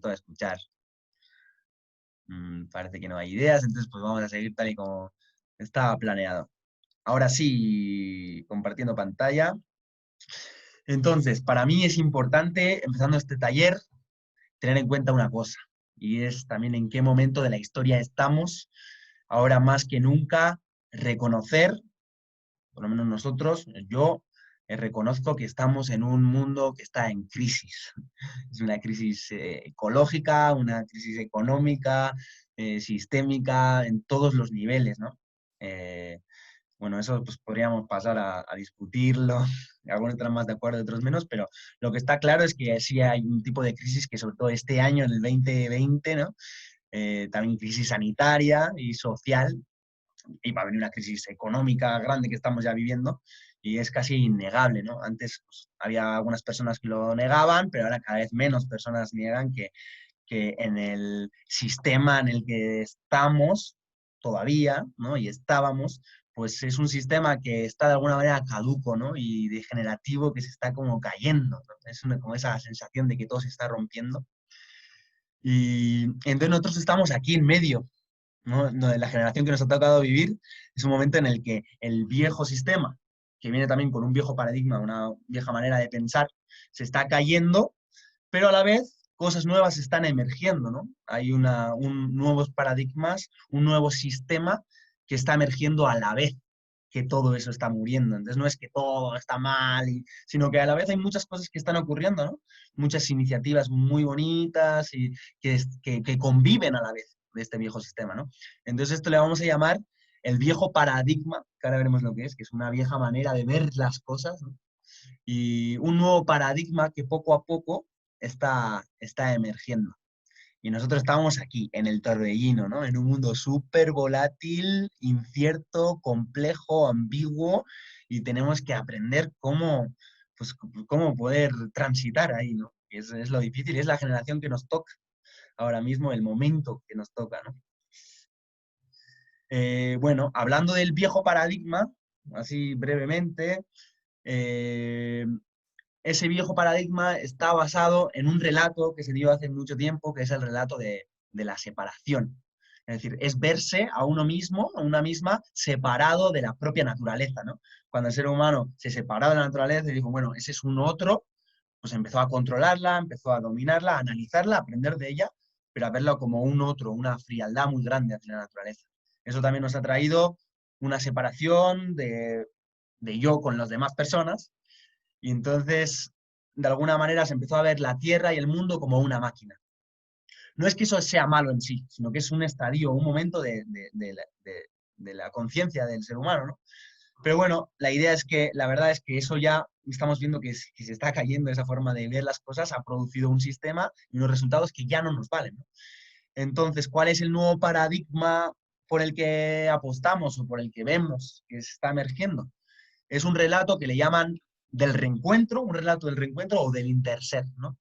a escuchar. Parece que no hay ideas, entonces pues vamos a seguir tal y como estaba planeado. Ahora sí, compartiendo pantalla. Entonces, para mí es importante, empezando este taller, tener en cuenta una cosa, y es también en qué momento de la historia estamos, ahora más que nunca, reconocer, por lo menos nosotros, yo reconozco que estamos en un mundo que está en crisis. Es una crisis ecológica, una crisis económica, sistémica, en todos los niveles, ¿no? Eh, bueno, eso pues podríamos pasar a discutirlo, algunos estarán más de acuerdo, otros menos, pero lo que está claro es que sí hay un tipo de crisis que sobre todo este año, en el 2020, ¿no? También crisis sanitaria y social, y va a venir una crisis económica grande que estamos ya viviendo, y es casi innegable, ¿no? Antes pues, había algunas personas que lo negaban, pero ahora cada vez menos personas niegan que en el sistema en el que estamos todavía, ¿no? Y estábamos, pues es un sistema que está de alguna manera caduco, ¿no? Y degenerativo que se está como cayendo, ¿no? Es como esa sensación de que todo se está rompiendo. Y entonces nosotros estamos aquí en medio, ¿no? La generación que nos ha tocado vivir es un momento en el que el viejo sistema, que viene también con un viejo paradigma, una vieja manera de pensar, se está cayendo, pero a la vez cosas nuevas están emergiendo, ¿no? Hay nuevos paradigmas, un nuevo sistema que está emergiendo a la vez que todo eso está muriendo. Entonces no es que todo está mal, sino que a la vez hay muchas cosas que están ocurriendo, ¿no? Muchas iniciativas muy bonitas y que conviven a la vez de este viejo sistema, ¿no? Entonces esto le vamos a llamar el viejo paradigma, que ahora veremos lo que es una vieja manera de ver las cosas, ¿no? Y un nuevo paradigma que poco a poco está emergiendo. Y nosotros estábamos aquí, en el torbellino, ¿no? En un mundo súper volátil, incierto, complejo, ambiguo, y tenemos que aprender pues, cómo poder transitar ahí, ¿no? Es lo difícil, es la generación que nos toca ahora mismo, el momento que nos toca, ¿no? Bueno, hablando del viejo paradigma, así brevemente, eh, ese viejo paradigma está basado en un relato que se dio hace mucho tiempo, que es el relato de la separación. Es decir, es verse a uno mismo, a una misma, separado de la propia naturaleza, ¿no? Cuando el ser humano se separó de la naturaleza y dijo, bueno, ese es un otro, pues empezó a controlarla, empezó a dominarla, a analizarla, a aprender de ella, pero a verla como un otro, una frialdad muy grande hacia la naturaleza. Eso también nos ha traído una separación de yo con las demás personas, y entonces, de alguna manera, se empezó a ver la Tierra y el mundo como una máquina. No es que eso sea malo en sí, sino que es un estadio, un momento de la conciencia del ser humano, ¿no? Pero bueno, la idea es que, la verdad es que eso ya estamos viendo que se está cayendo, esa forma de ver las cosas, ha producido un sistema y unos resultados que ya no nos valen, ¿no? Entonces, ¿cuál es el nuevo paradigma por el que apostamos o por el que vemos que se está emergiendo? Es un relato que le llaman del reencuentro, un relato del reencuentro o del interser, ¿no?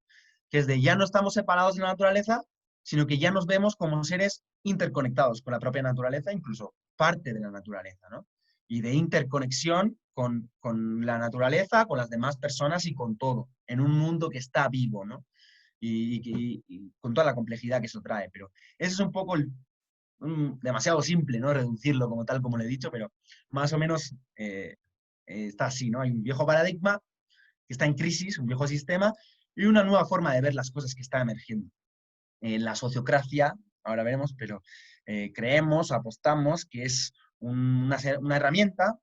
Que es de ya no estamos separados de la naturaleza, sino que ya nos vemos como seres interconectados con la propia naturaleza, incluso parte de la naturaleza, ¿no? Y de interconexión con la naturaleza, con las demás personas y con todo, en un mundo que está vivo, ¿no? Y con toda la complejidad que eso trae. Pero ese es un poco demasiado simple, ¿no? Reducirlo como tal, como le he dicho, pero más o menos está así, ¿no? Hay un viejo paradigma que está en crisis, un viejo sistema, y una nueva forma de ver las cosas que está emergiendo. La sociocracia, ahora veremos, pero creemos, apostamos que es una herramienta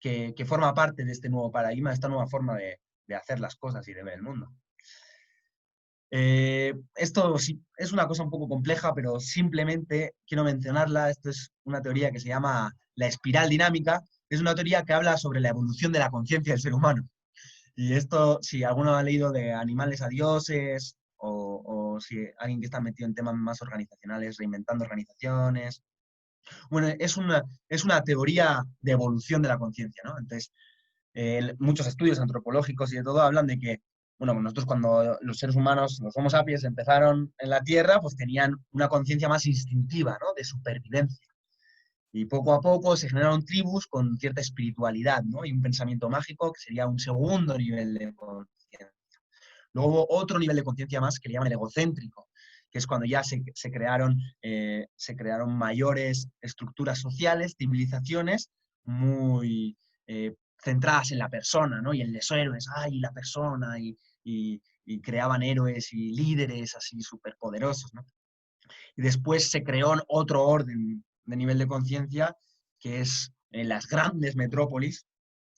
que forma parte de este nuevo paradigma, de esta nueva forma de hacer las cosas y de ver el mundo. Esto sí, es una cosa un poco compleja, pero simplemente quiero mencionarla. Esto es una teoría que se llama la espiral dinámica. Es una teoría que habla sobre la evolución de la conciencia del ser humano. Y esto, si alguno ha leído de animales a dioses, o si alguien que está metido en temas más organizacionales, reinventando organizaciones. Bueno, es una teoría de evolución de la conciencia, ¿no? Entonces, muchos estudios antropológicos y de todo hablan de que, bueno, nosotros cuando los seres humanos, los Homo sapiens, empezaron en la Tierra, pues tenían una conciencia más instintiva, ¿no? De supervivencia. Y poco a poco se generaron tribus con cierta espiritualidad, ¿no? Y un pensamiento mágico que sería un segundo nivel de conciencia. Luego hubo otro nivel de conciencia más que le llaman el egocéntrico, que es cuando ya se crearon mayores estructuras sociales, civilizaciones muy centradas en la persona, ¿no? Y en los héroes, ¡ay, la persona! Y creaban héroes y líderes así superpoderosos, ¿no? Y después se creó otro orden de nivel de conciencia, que es en las grandes metrópolis,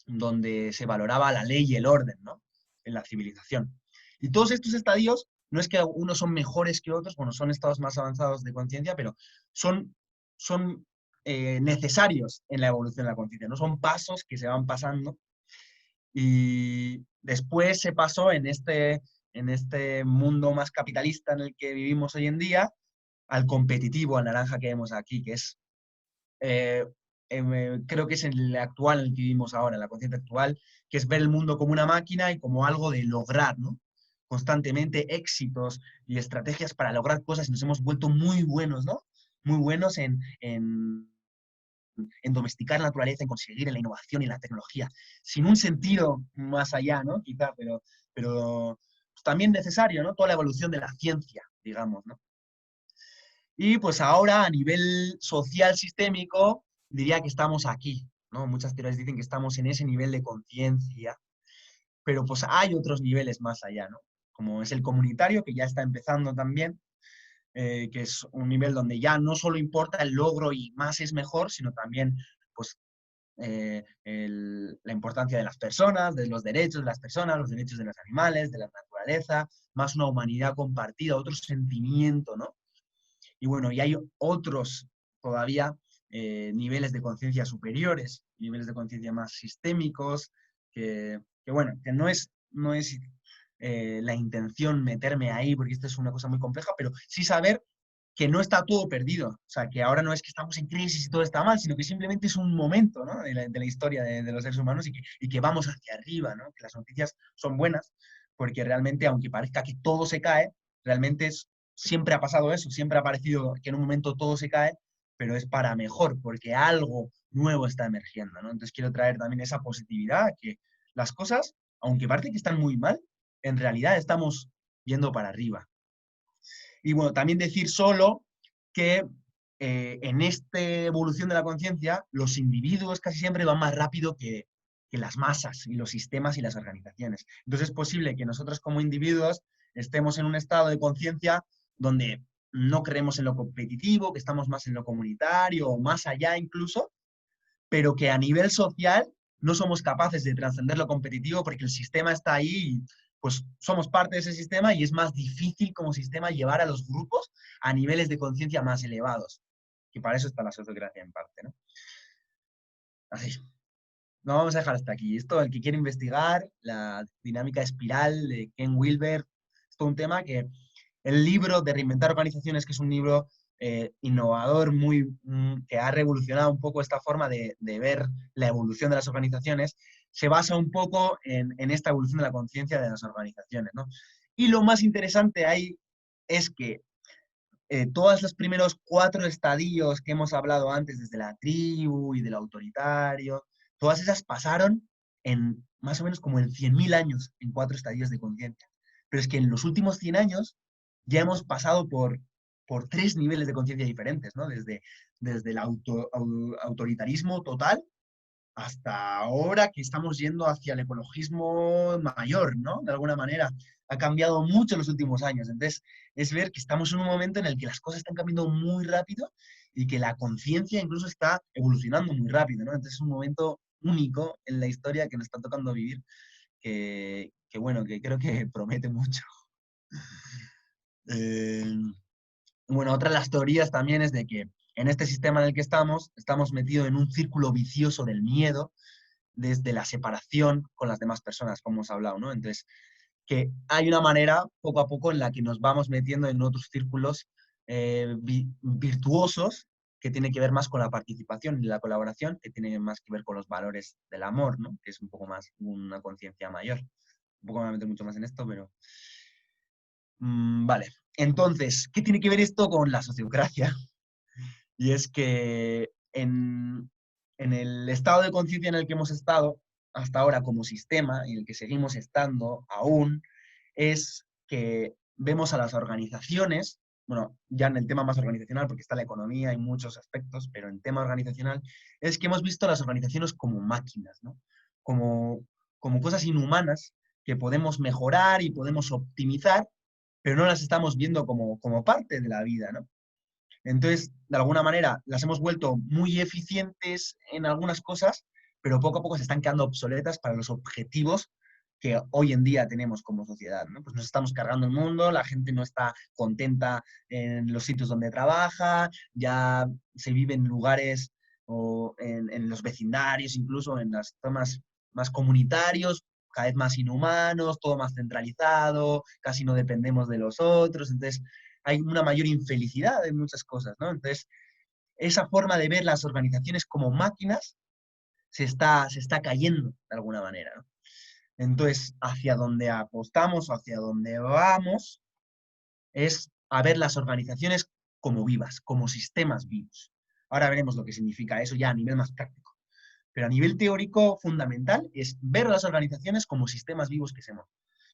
donde se valoraba la ley y el orden, ¿no? En la civilización. Y todos estos estadios, no es que unos son mejores que otros, bueno, son estados más avanzados de conciencia, pero son necesarios en la evolución de la conciencia, no son pasos que se van pasando. Y después se pasó en este mundo más capitalista en el que vivimos hoy en día, al competitivo, al naranja que vemos aquí, que es, eh, creo que es el actual en el que vivimos ahora, la conciencia actual, que es ver el mundo como una máquina y como algo de lograr, ¿no? Constantemente éxitos y estrategias para lograr cosas y nos hemos vuelto muy buenos, ¿no? Muy buenos en domesticar la naturaleza, en conseguir en la innovación y la tecnología, sin un sentido más allá, ¿no? Quizá, pero pues, también necesario, ¿no? Toda la evolución de la ciencia, digamos, ¿no? Y pues ahora a nivel social sistémico diría que estamos aquí, ¿no? Muchas teorías dicen que estamos en ese nivel de conciencia, pero pues hay otros niveles más allá, ¿no? Como es el comunitario, que ya está empezando también, que es un nivel donde ya no solo importa el logro y más es mejor, sino también pues, la importancia de las personas, de los derechos de las personas, los derechos de los animales, de la naturaleza, más una humanidad compartida, otro sentimiento, ¿no? Y bueno, y hay otros todavía niveles de conciencia superiores, niveles de conciencia más sistémicos, que bueno, que no es la intención meterme ahí, porque esto es una cosa muy compleja, pero sí saber que no está todo perdido. O sea, que ahora no es que estamos en crisis y todo está mal, sino que simplemente es un momento, ¿no? de la historia de los seres humanos y que vamos hacia arriba, ¿no? Que las noticias son buenas, porque realmente, aunque parezca que todo se cae, realmente siempre ha pasado eso, siempre ha parecido que en un momento todo se cae, pero es para mejor, porque algo nuevo está emergiendo, ¿no? Entonces quiero traer también esa positividad, que las cosas, aunque parece que están muy mal, en realidad estamos yendo para arriba. Y bueno, también decir solo que en esta evolución de la conciencia, los individuos casi siempre van más rápido que las masas y los sistemas y las organizaciones. Entonces es posible que nosotros como individuos estemos en un estado de conciencia donde no creemos en lo competitivo, que estamos más en lo comunitario o más allá incluso, pero que a nivel social no somos capaces de trascender lo competitivo porque el sistema está ahí y pues somos parte de ese sistema y es más difícil como sistema llevar a los grupos a niveles de conciencia más elevados. Y para eso está la sociocracia en parte, ¿no? Así. No vamos a dejar hasta aquí. Esto, el que quiere investigar la dinámica espiral de Ken Wilber, es todo un tema que el libro de Reinventar Organizaciones, que es un libro innovador, que ha revolucionado un poco esta forma de ver la evolución de las organizaciones, se basa un poco en esta evolución de la conciencia de las organizaciones, ¿no? Y lo más interesante ahí es que todos los primeros 4 estadios que hemos hablado antes, desde la tribu y del autoritario, todas esas pasaron en más o menos como en 100.000 años, en 4 estadios de conciencia. Pero es que en los últimos 100 años ya hemos pasado por 3 niveles de conciencia diferentes, ¿no? Desde el autoritarismo total hasta ahora que estamos yendo hacia el ecologismo mayor, ¿no? De alguna manera. Ha cambiado mucho en los últimos años. Entonces, es ver que estamos en un momento en el que las cosas están cambiando muy rápido y que la conciencia incluso está evolucionando muy rápido, ¿no? Entonces, es un momento único en la historia que nos está tocando vivir, que bueno, que creo que promete mucho. Eh, bueno, otra de las teorías también es de que en este sistema en el que estamos metidos en un círculo vicioso del miedo, desde la separación con las demás personas, como hemos hablado, ¿no? Entonces, que hay una manera, poco a poco, en la que nos vamos metiendo en otros círculos virtuosos, que tiene que ver más con la participación y la colaboración, que tiene más que ver con los valores del amor, ¿no? Que es un poco más una conciencia mayor. Un poco me voy a meter mucho más en esto, pero... vale. Entonces, ¿qué tiene que ver esto con la sociocracia? Y es que en el estado de conciencia en el que hemos estado hasta ahora como sistema y en el que seguimos estando aún, es que vemos a las organizaciones bueno, ya en el tema más organizacional, porque está la economía y muchos aspectos, pero en tema organizacional, es que hemos visto las organizaciones como máquinas, ¿no? Como, como cosas inhumanas que podemos mejorar y podemos optimizar, pero no las estamos viendo como parte de la vida, ¿no? Entonces, de alguna manera, las hemos vuelto muy eficientes en algunas cosas, pero poco a poco se están quedando obsoletas para los objetivos que hoy en día tenemos como sociedad, ¿no? Pues nos estamos cargando el mundo, la gente no está contenta en los sitios donde trabaja, ya se vive en lugares o en los vecindarios, incluso en las zonas más comunitarios, cada vez más inhumanos, todo más centralizado, casi no dependemos de los otros, entonces hay una mayor infelicidad en muchas cosas, ¿no? Entonces, esa forma de ver las organizaciones como máquinas se está cayendo de alguna manera, ¿no? Entonces, hacia donde apostamos, hacia donde vamos, es a ver las organizaciones como vivas, como sistemas vivos. Ahora veremos lo que significa eso ya a nivel más práctico. Pero a nivel teórico fundamental es ver las organizaciones como sistemas vivos que somos.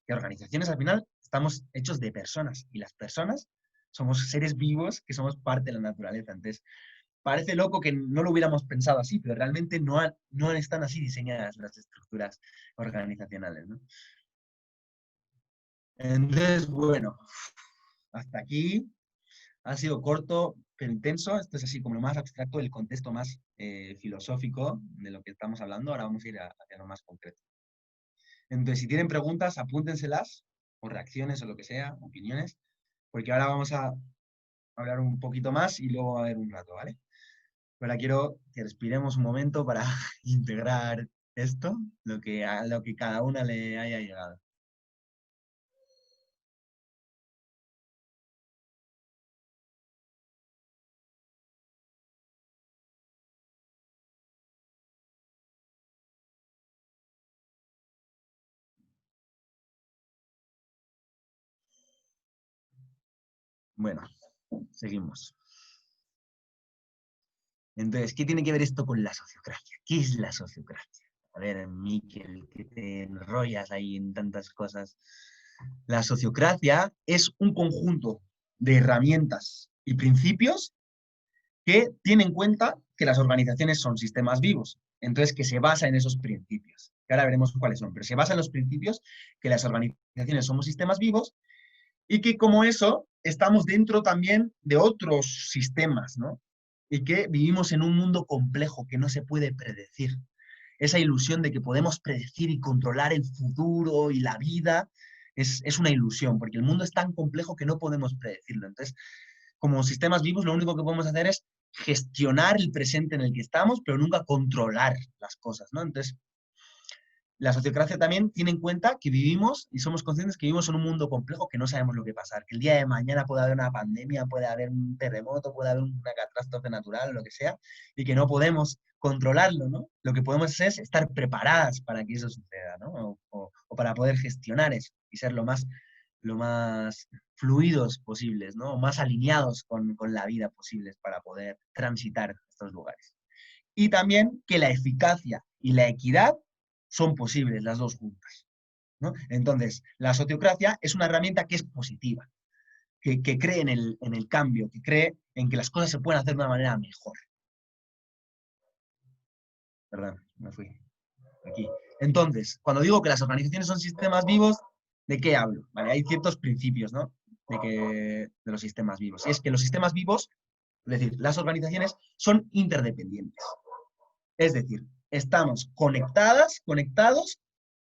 Que organizaciones al final estamos hechos de personas y las personas somos seres vivos que somos parte de la naturaleza. Entonces, parece loco que no lo hubiéramos pensado así, pero realmente no están así diseñadas las estructuras organizacionales, ¿no? Entonces, bueno, hasta aquí ha sido corto pero intenso. Esto es así como lo más abstracto, el contexto más filosófico de lo que estamos hablando. Ahora vamos a ir hacia lo más concreto. Entonces, si tienen preguntas, apúntenselas, o reacciones, o lo que sea, opiniones, porque ahora vamos a hablar un poquito más y luego va a haber un rato, ¿vale? Pero ahora quiero que respiremos un momento para integrar esto, a lo que cada una le haya llegado. Bueno, seguimos. Entonces, ¿qué tiene que ver esto con la sociocracia? ¿Qué es la sociocracia? A ver, Miquel, que te enrollas ahí en tantas cosas. La sociocracia es un conjunto de herramientas y principios que tiene en cuenta que las organizaciones son sistemas vivos. Entonces, que se basa en esos principios. Que ahora veremos cuáles son, pero se basa en los principios que las organizaciones somos sistemas vivos y que como eso estamos dentro también de otros sistemas, ¿no? Y que vivimos en un mundo complejo que no se puede predecir. Esa ilusión de que podemos predecir y controlar el futuro y la vida es una ilusión, porque el mundo es tan complejo que no podemos predecirlo. Entonces, como sistemas vivos, lo único que podemos hacer es gestionar el presente en el que estamos, pero nunca controlar las cosas, ¿no? Entonces, la sociocracia también tiene en cuenta que vivimos y somos conscientes que vivimos en un mundo complejo que no sabemos lo que pasar, que el día de mañana puede haber una pandemia, puede haber un terremoto, puede haber una catástrofe natural, lo que sea, y que no podemos controlarlo, ¿no? Lo que podemos hacer es estar preparadas para que eso suceda, ¿no? O para poder gestionar eso y ser lo más fluidos posibles, ¿no? O más alineados con la vida posibles para poder transitar estos lugares. Y también que la eficacia y la equidad son posibles las dos juntas, ¿no? Entonces, la sociocracia es una herramienta que es positiva, que cree en el cambio, que cree en que las cosas se pueden hacer de una manera mejor. Perdón, me fui. Aquí. Entonces, cuando digo que las organizaciones son sistemas vivos, ¿de qué hablo? Vale, hay ciertos principios, ¿no? De los sistemas vivos. Y es que los sistemas vivos, es decir, las organizaciones, son interdependientes. Es decir, estamos conectados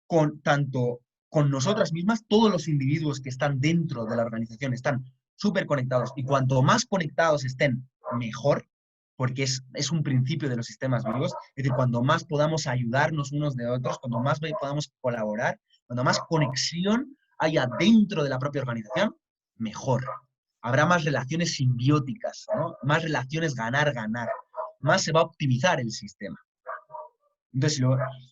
con tanto con nosotras mismas, todos los individuos que están dentro de la organización están súper conectados y cuanto más conectados estén, mejor, porque es un principio de los sistemas vivos, es decir, cuando más podamos ayudarnos unos de otros, cuando más podamos colaborar, cuando más conexión haya dentro de la propia organización, mejor. Habrá más relaciones simbióticas, ¿no? Más relaciones ganar-ganar, más se va a optimizar el sistema. Entonces,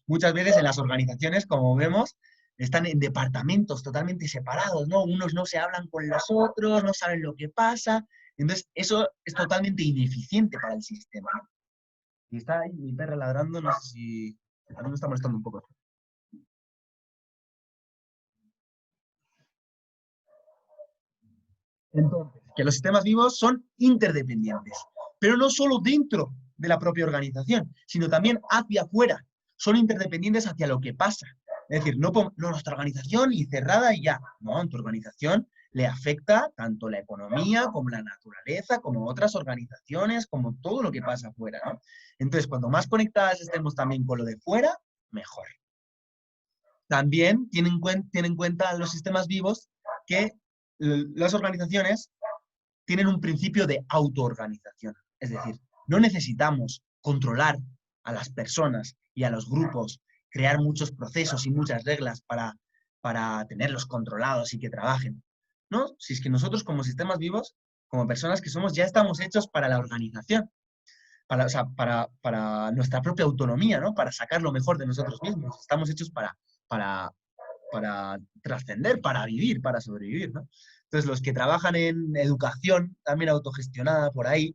muchas veces en las organizaciones, como vemos, están en departamentos totalmente separados, ¿no? Unos no se hablan con los otros, no saben lo que pasa. Entonces, eso es totalmente ineficiente para el sistema, ¿no? Y está ahí mi perra ladrando, no sé si... A mí me está molestando un poco. Entonces, que los sistemas vivos son interdependientes, pero no solo dentro de la propia organización, sino también hacia afuera. Son interdependientes hacia lo que pasa. Es decir, no, no nuestra organización y cerrada y ya. No, en tu organización le afecta tanto la economía como la naturaleza, como otras organizaciones, como todo lo que pasa afuera, ¿no? Entonces, cuando más conectadas estemos también con lo de fuera, mejor. También tienen en cuenta los sistemas vivos que las organizaciones tienen un principio de autoorganización. Es decir, no necesitamos controlar a las personas y a los grupos, crear muchos procesos y muchas reglas para tenerlos controlados y que trabajen. ¿No? Si es que nosotros como sistemas vivos, como personas que somos, ya estamos hechos para la organización, para, o sea, para nuestra propia autonomía, ¿no? Para sacar lo mejor de nosotros mismos. Estamos hechos para, para trascender, para vivir, para sobrevivir, ¿no? Entonces, los que trabajan en educación, también autogestionada por ahí,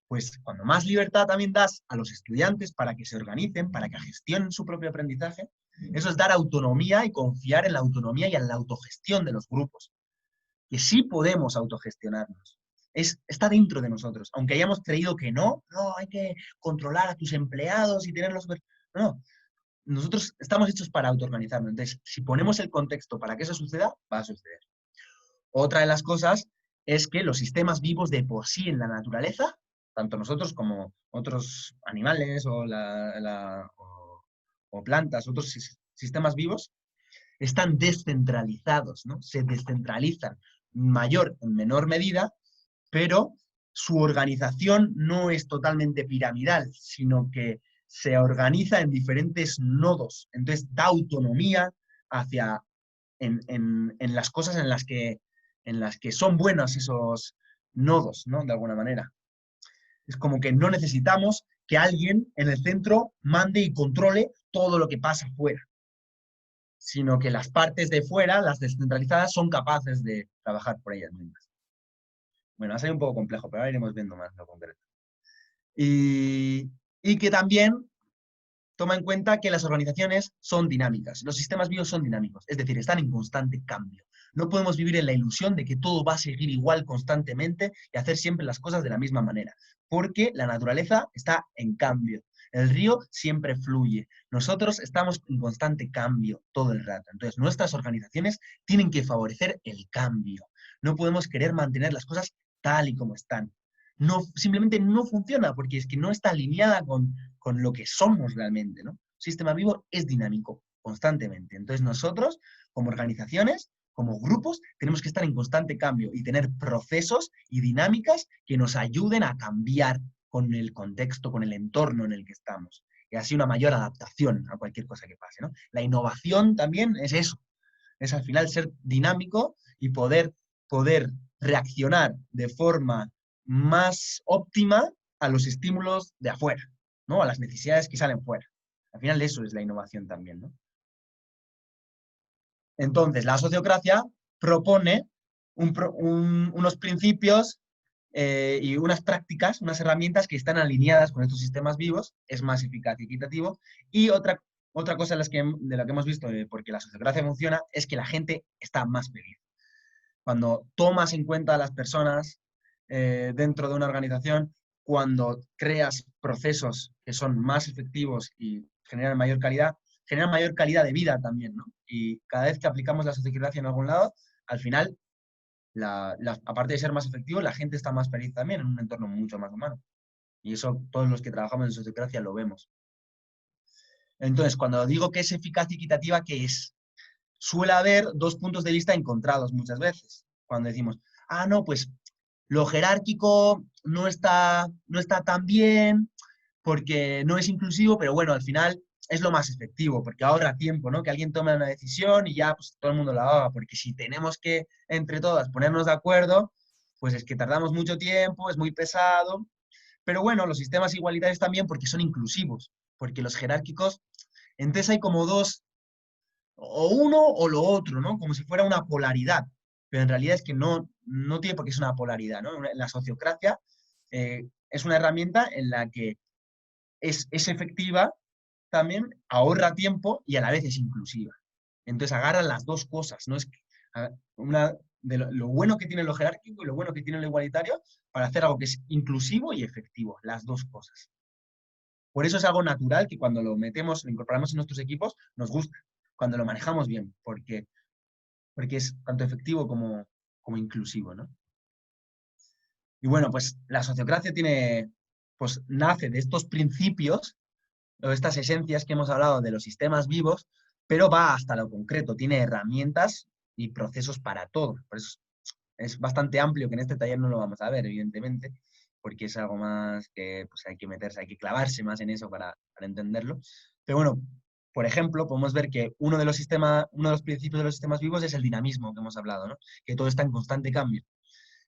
pues cuando más libertad también das a los estudiantes para que se organicen, para que gestionen su propio aprendizaje, eso es dar autonomía y confiar en la autonomía y en la autogestión de los grupos, que sí podemos autogestionarnos. Está dentro de nosotros, aunque hayamos creído que no, hay que controlar a tus empleados y tenerlos... No, nosotros estamos hechos para autoorganizarnos. Entonces, si ponemos el contexto para que eso suceda, va a suceder. Otra de las cosas es que los sistemas vivos de por sí en la naturaleza, tanto nosotros como otros animales o plantas, otros sistemas vivos, están descentralizados, ¿no? Se descentralizan mayor en menor medida, pero su organización no es totalmente piramidal, sino que se organiza en diferentes nodos. Entonces da autonomía hacia en las cosas en las que son buenos esos nodos, ¿no? De alguna manera. Es como que no necesitamos que alguien en el centro mande y controle todo lo que pasa fuera, sino que las partes de fuera, las descentralizadas, son capaces de trabajar por ellas mismas. Bueno, ha sido un poco complejo, pero ahora iremos viendo más lo concreto. Y que también toma en cuenta que las organizaciones son dinámicas, los sistemas vivos son dinámicos, es decir, están en constante cambio. No podemos vivir en la ilusión de que todo va a seguir igual constantemente y hacer siempre las cosas de la misma manera, porque la naturaleza está en cambio. El río siempre fluye. Nosotros estamos en constante cambio todo el rato. Entonces, nuestras organizaciones tienen que favorecer el cambio. No podemos querer mantener las cosas tal y como están. No, simplemente no funciona porque es que no está alineada con lo que somos realmente, ¿no? Un sistema vivo es dinámico constantemente. Entonces nosotros, como organizaciones, como grupos, tenemos que estar en constante cambio y tener procesos y dinámicas que nos ayuden a cambiar con el contexto, con el entorno en el que estamos. Y así una mayor adaptación a cualquier cosa que pase, ¿no? La innovación también es eso, es al final ser dinámico y poder reaccionar de forma más óptima a los estímulos de afuera, ¿no? A las necesidades que salen fuera. Al final eso es la innovación también, ¿no? Entonces, la sociocracia propone unos principios y unas prácticas, unas herramientas que están alineadas con estos sistemas vivos, es más eficaz y equitativo. Y otra cosa de la que hemos visto, porque la sociocracia funciona, es que la gente está más feliz. Cuando tomas en cuenta a las personas dentro de una organización, cuando creas procesos que son más efectivos y generan mayor calidad de vida también, ¿no? Y cada vez que aplicamos la sociocracia en algún lado, al final, aparte de ser más efectivo, la gente está más feliz también en un entorno mucho más humano. Y eso todos los que trabajamos en sociocracia lo vemos. Entonces, cuando digo que es eficaz y equitativa, ¿qué es? Suele haber dos puntos de vista encontrados muchas veces. Cuando decimos, no, pues lo jerárquico no está tan bien porque no es inclusivo, pero bueno, al final es lo más efectivo, porque ahorra tiempo, ¿no? Que alguien tome una decisión y ya pues, todo el mundo la haga, porque si tenemos que entre todas ponernos de acuerdo, pues es que tardamos mucho tiempo, es muy pesado. Pero bueno, los sistemas igualitarios también porque son inclusivos, porque los jerárquicos, entonces hay como dos, o uno o lo otro, ¿no? Como si fuera una polaridad, pero en realidad es que no tiene por qué ser una polaridad, ¿no? La sociocracia es una herramienta en la que es efectiva también, ahorra tiempo y a la vez es inclusiva. Entonces agarra las dos cosas, ¿no? Es una, de lo bueno que tiene lo jerárquico y lo bueno que tiene lo igualitario para hacer algo que es inclusivo y efectivo, las dos cosas. Por eso es algo natural que cuando lo metemos, lo incorporamos en nuestros equipos, nos gusta, cuando lo manejamos bien, porque es tanto efectivo como inclusivo, ¿no? Y bueno, pues la sociocracia pues nace de estos principios, o estas esencias que hemos hablado de los sistemas vivos, pero va hasta lo concreto, tiene herramientas y procesos para todo. Por eso es bastante amplio, que en este taller no lo vamos a ver, evidentemente, porque es algo más que pues, hay que meterse, hay que clavarse más en eso para entenderlo. Pero bueno, por ejemplo, podemos ver que uno de los principios de los sistemas vivos es el dinamismo que hemos hablado, ¿no? Que todo está en constante cambio.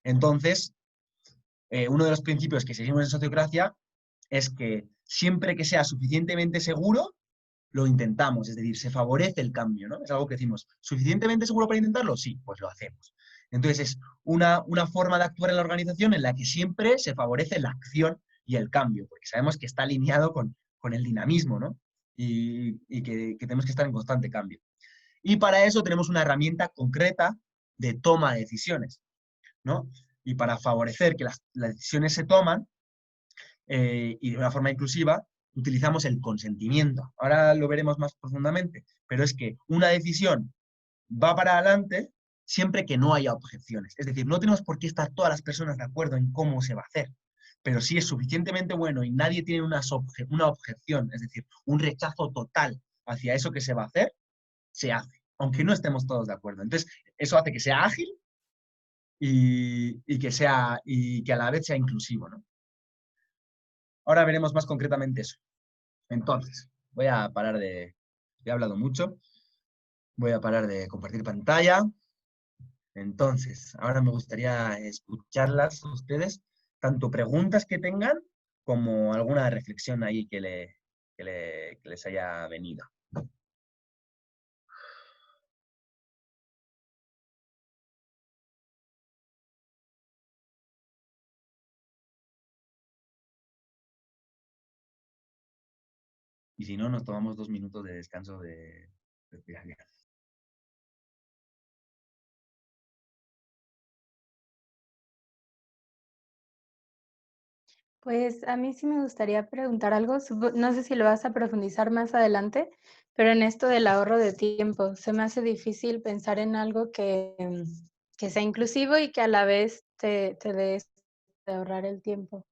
Entonces, uno de los principios que seguimos en sociocracia es que siempre que sea suficientemente seguro, lo intentamos, es decir, se favorece el cambio, ¿no? Es algo que decimos, ¿suficientemente seguro para intentarlo? Sí, pues lo hacemos. Entonces es una forma de actuar en la organización en la que siempre se favorece la acción y el cambio, porque sabemos que está alineado con el dinamismo, ¿no? Y que tenemos que estar en constante cambio. Y para eso tenemos una herramienta concreta de toma de decisiones, ¿no? Y para favorecer que las decisiones se toman y de una forma inclusiva, utilizamos el consentimiento. Ahora lo veremos más profundamente, pero es que una decisión va para adelante siempre que no haya objeciones. Es decir, no tenemos por qué estar todas las personas de acuerdo en cómo se va a hacer, pero si es suficientemente bueno y nadie tiene una objeción, es decir, un rechazo total hacia eso que se va a hacer, se hace, aunque no estemos todos de acuerdo. Entonces, eso hace que sea ágil y que a la vez sea inclusivo, ¿no? Ahora veremos más concretamente eso. Entonces, voy a parar de... He hablado mucho. Voy a parar de compartir pantalla. Entonces, ahora me gustaría escucharlas a ustedes, tanto preguntas que tengan como alguna reflexión ahí que les haya venido. Y si no, nos tomamos 2 minutos de descanso de respiración. Pues a mí sí me gustaría preguntar algo, no sé si lo vas a profundizar más adelante, pero en esto del ahorro de tiempo, se me hace difícil pensar en algo que sea inclusivo y que a la vez te dé esto de ahorrar el tiempo.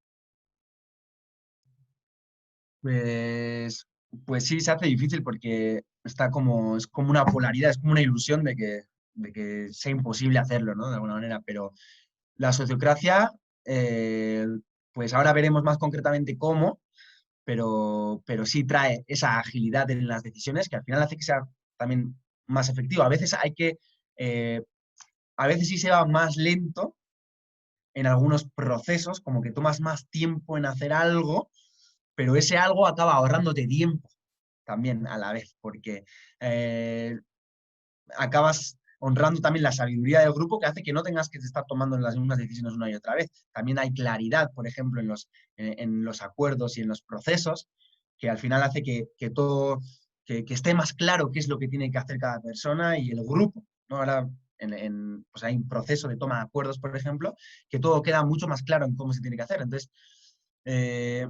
Pues, pues sí, se hace difícil porque es como una polaridad, es como una ilusión de que sea imposible hacerlo, ¿no? De alguna manera, pero la sociocracia, eh, pues ahora veremos más concretamente cómo, pero sí trae esa agilidad en las decisiones que al final hace que sea también más efectivo. Eh, a veces sí se va más lento en algunos procesos, como que tomas más tiempo en hacer algo, pero ese algo acaba ahorrándote tiempo también a la vez, porque eh, acabas honrando también la sabiduría del grupo que hace que no tengas que estar tomando las mismas decisiones una y otra vez. También hay claridad, por ejemplo, en los acuerdos y en los procesos, que al final hace que todo, que esté más claro qué es lo que tiene que hacer cada persona y el grupo, ¿no? Ahora pues hay un proceso de toma de acuerdos, por ejemplo, que todo queda mucho más claro en cómo se tiene que hacer. Entonces,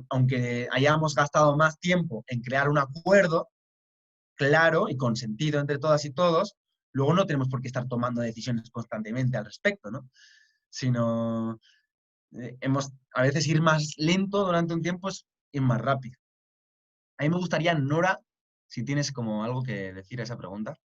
aunque hayamos gastado más tiempo en crear un acuerdo, claro y con sentido entre todas y todos, luego no tenemos por qué estar tomando decisiones constantemente al respecto, ¿no? Sino a veces ir más lento durante un tiempo es ir más rápido. A mí me gustaría, Nora, si tienes como algo que decir a esa pregunta.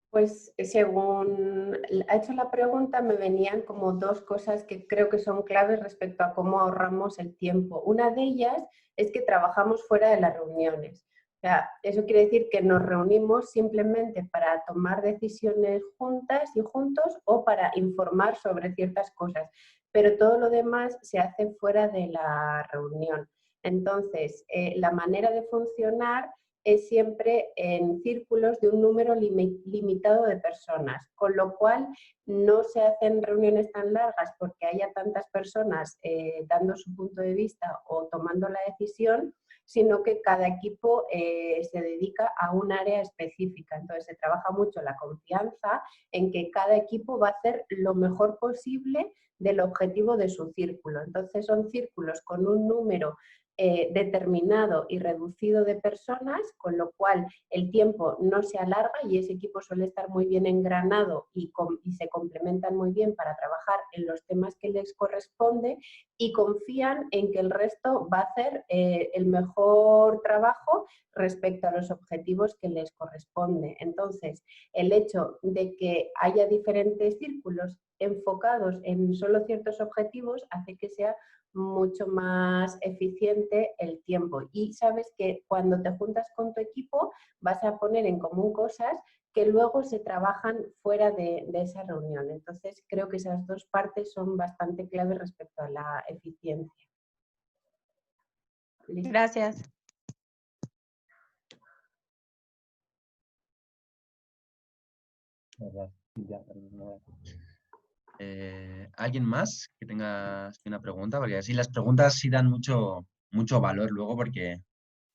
Pues según ha hecho la pregunta, me venían como dos cosas que creo que son claves respecto a cómo ahorramos el tiempo. Una de ellas es que trabajamos fuera de las reuniones. O sea, eso quiere decir que nos reunimos simplemente para tomar decisiones juntas y juntos o para informar sobre ciertas cosas, pero todo lo demás se hace fuera de la reunión. Entonces, la manera de funcionar es siempre en círculos de un número limitado de personas, con lo cual no se hacen reuniones tan largas porque haya tantas personas dando su punto de vista o tomando la decisión, sino que cada equipo se dedica a un área específica. Entonces se trabaja mucho la confianza en que cada equipo va a hacer lo mejor posible del objetivo de su círculo. Entonces son círculos con un número determinado y reducido de personas, con lo cual el tiempo no se alarga y ese equipo suele estar muy bien engranado y se complementan muy bien para trabajar en los temas que les corresponde y confían en que el resto va a hacer el mejor trabajo respecto a los objetivos que les corresponde. Entonces, el hecho de que haya diferentes círculos enfocados en solo ciertos objetivos hace que sea mucho más eficiente el tiempo. Y sabes que cuando te juntas con tu equipo vas a poner en común cosas que luego se trabajan fuera de esa reunión. Entonces, creo que esas dos partes son bastante claves respecto a la eficiencia. ¿Listo? Gracias. ¿Alguien más que tenga una pregunta? Porque así las preguntas sí dan mucho valor luego, porque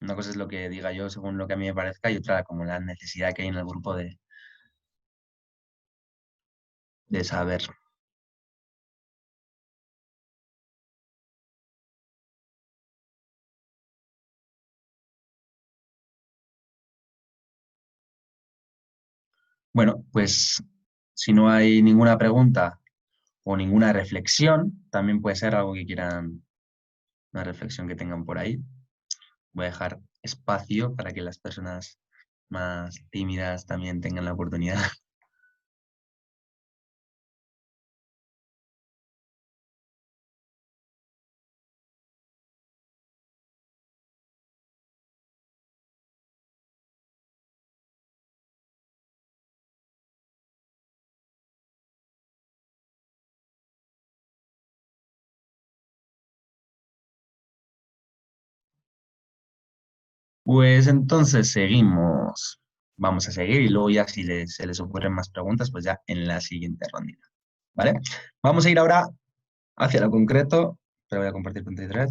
una cosa es lo que diga yo según lo que a mí me parezca y otra como la necesidad que hay en el grupo de saber. Bueno, pues si no hay ninguna pregunta o ninguna reflexión, también puede ser algo que quieran, una reflexión que tengan por ahí. Voy a dejar espacio para que las personas más tímidas también tengan la oportunidad. Pues entonces seguimos. Vamos a seguir y luego ya si se les ocurren más preguntas, pues ya en la siguiente ronda. ¿Vale? Vamos a ir ahora hacia lo concreto. Pero voy a compartir pantalla.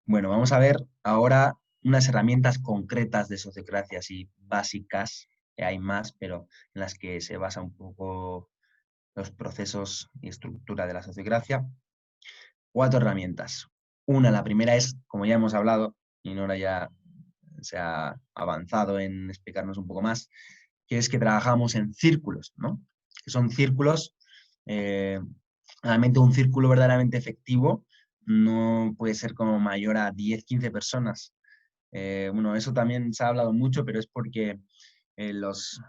Bueno, vamos a ver ahora unas herramientas concretas de sociocracia, así básicas, que hay más, pero en las que se basa un poco los procesos y estructura de la sociocracia. 4 herramientas. La primera es, como ya hemos hablado, y Nora ya se ha avanzado en explicarnos un poco más, que es que trabajamos en círculos, ¿no? Que son círculos, realmente un círculo verdaderamente efectivo no puede ser como mayor a 10, 15 personas. Bueno, eso también se ha hablado mucho, pero es porque los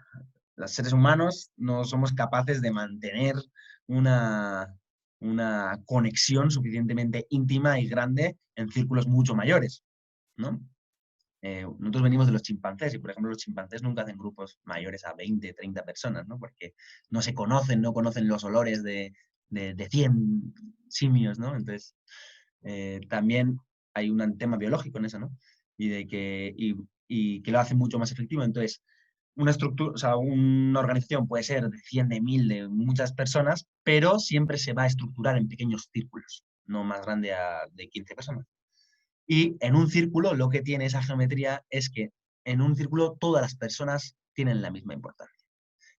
seres humanos no somos capaces de mantener una conexión suficientemente íntima y grande en círculos mucho mayores, ¿no? Nosotros venimos de los chimpancés y, por ejemplo, los chimpancés nunca hacen grupos mayores a 20, 30 personas, ¿no? Porque no se conocen, no conocen los olores de 100 simios, ¿no? Entonces, también hay un tema biológico en eso, ¿no? Y que lo hace mucho más efectivo. Entonces, una estructura, o sea, una organización puede ser de 100, de 1000, de muchas personas, pero siempre se va a estructurar en pequeños círculos, no más grande de 15 personas. Y en un círculo lo que tiene esa geometría es que en un círculo todas las personas tienen la misma importancia.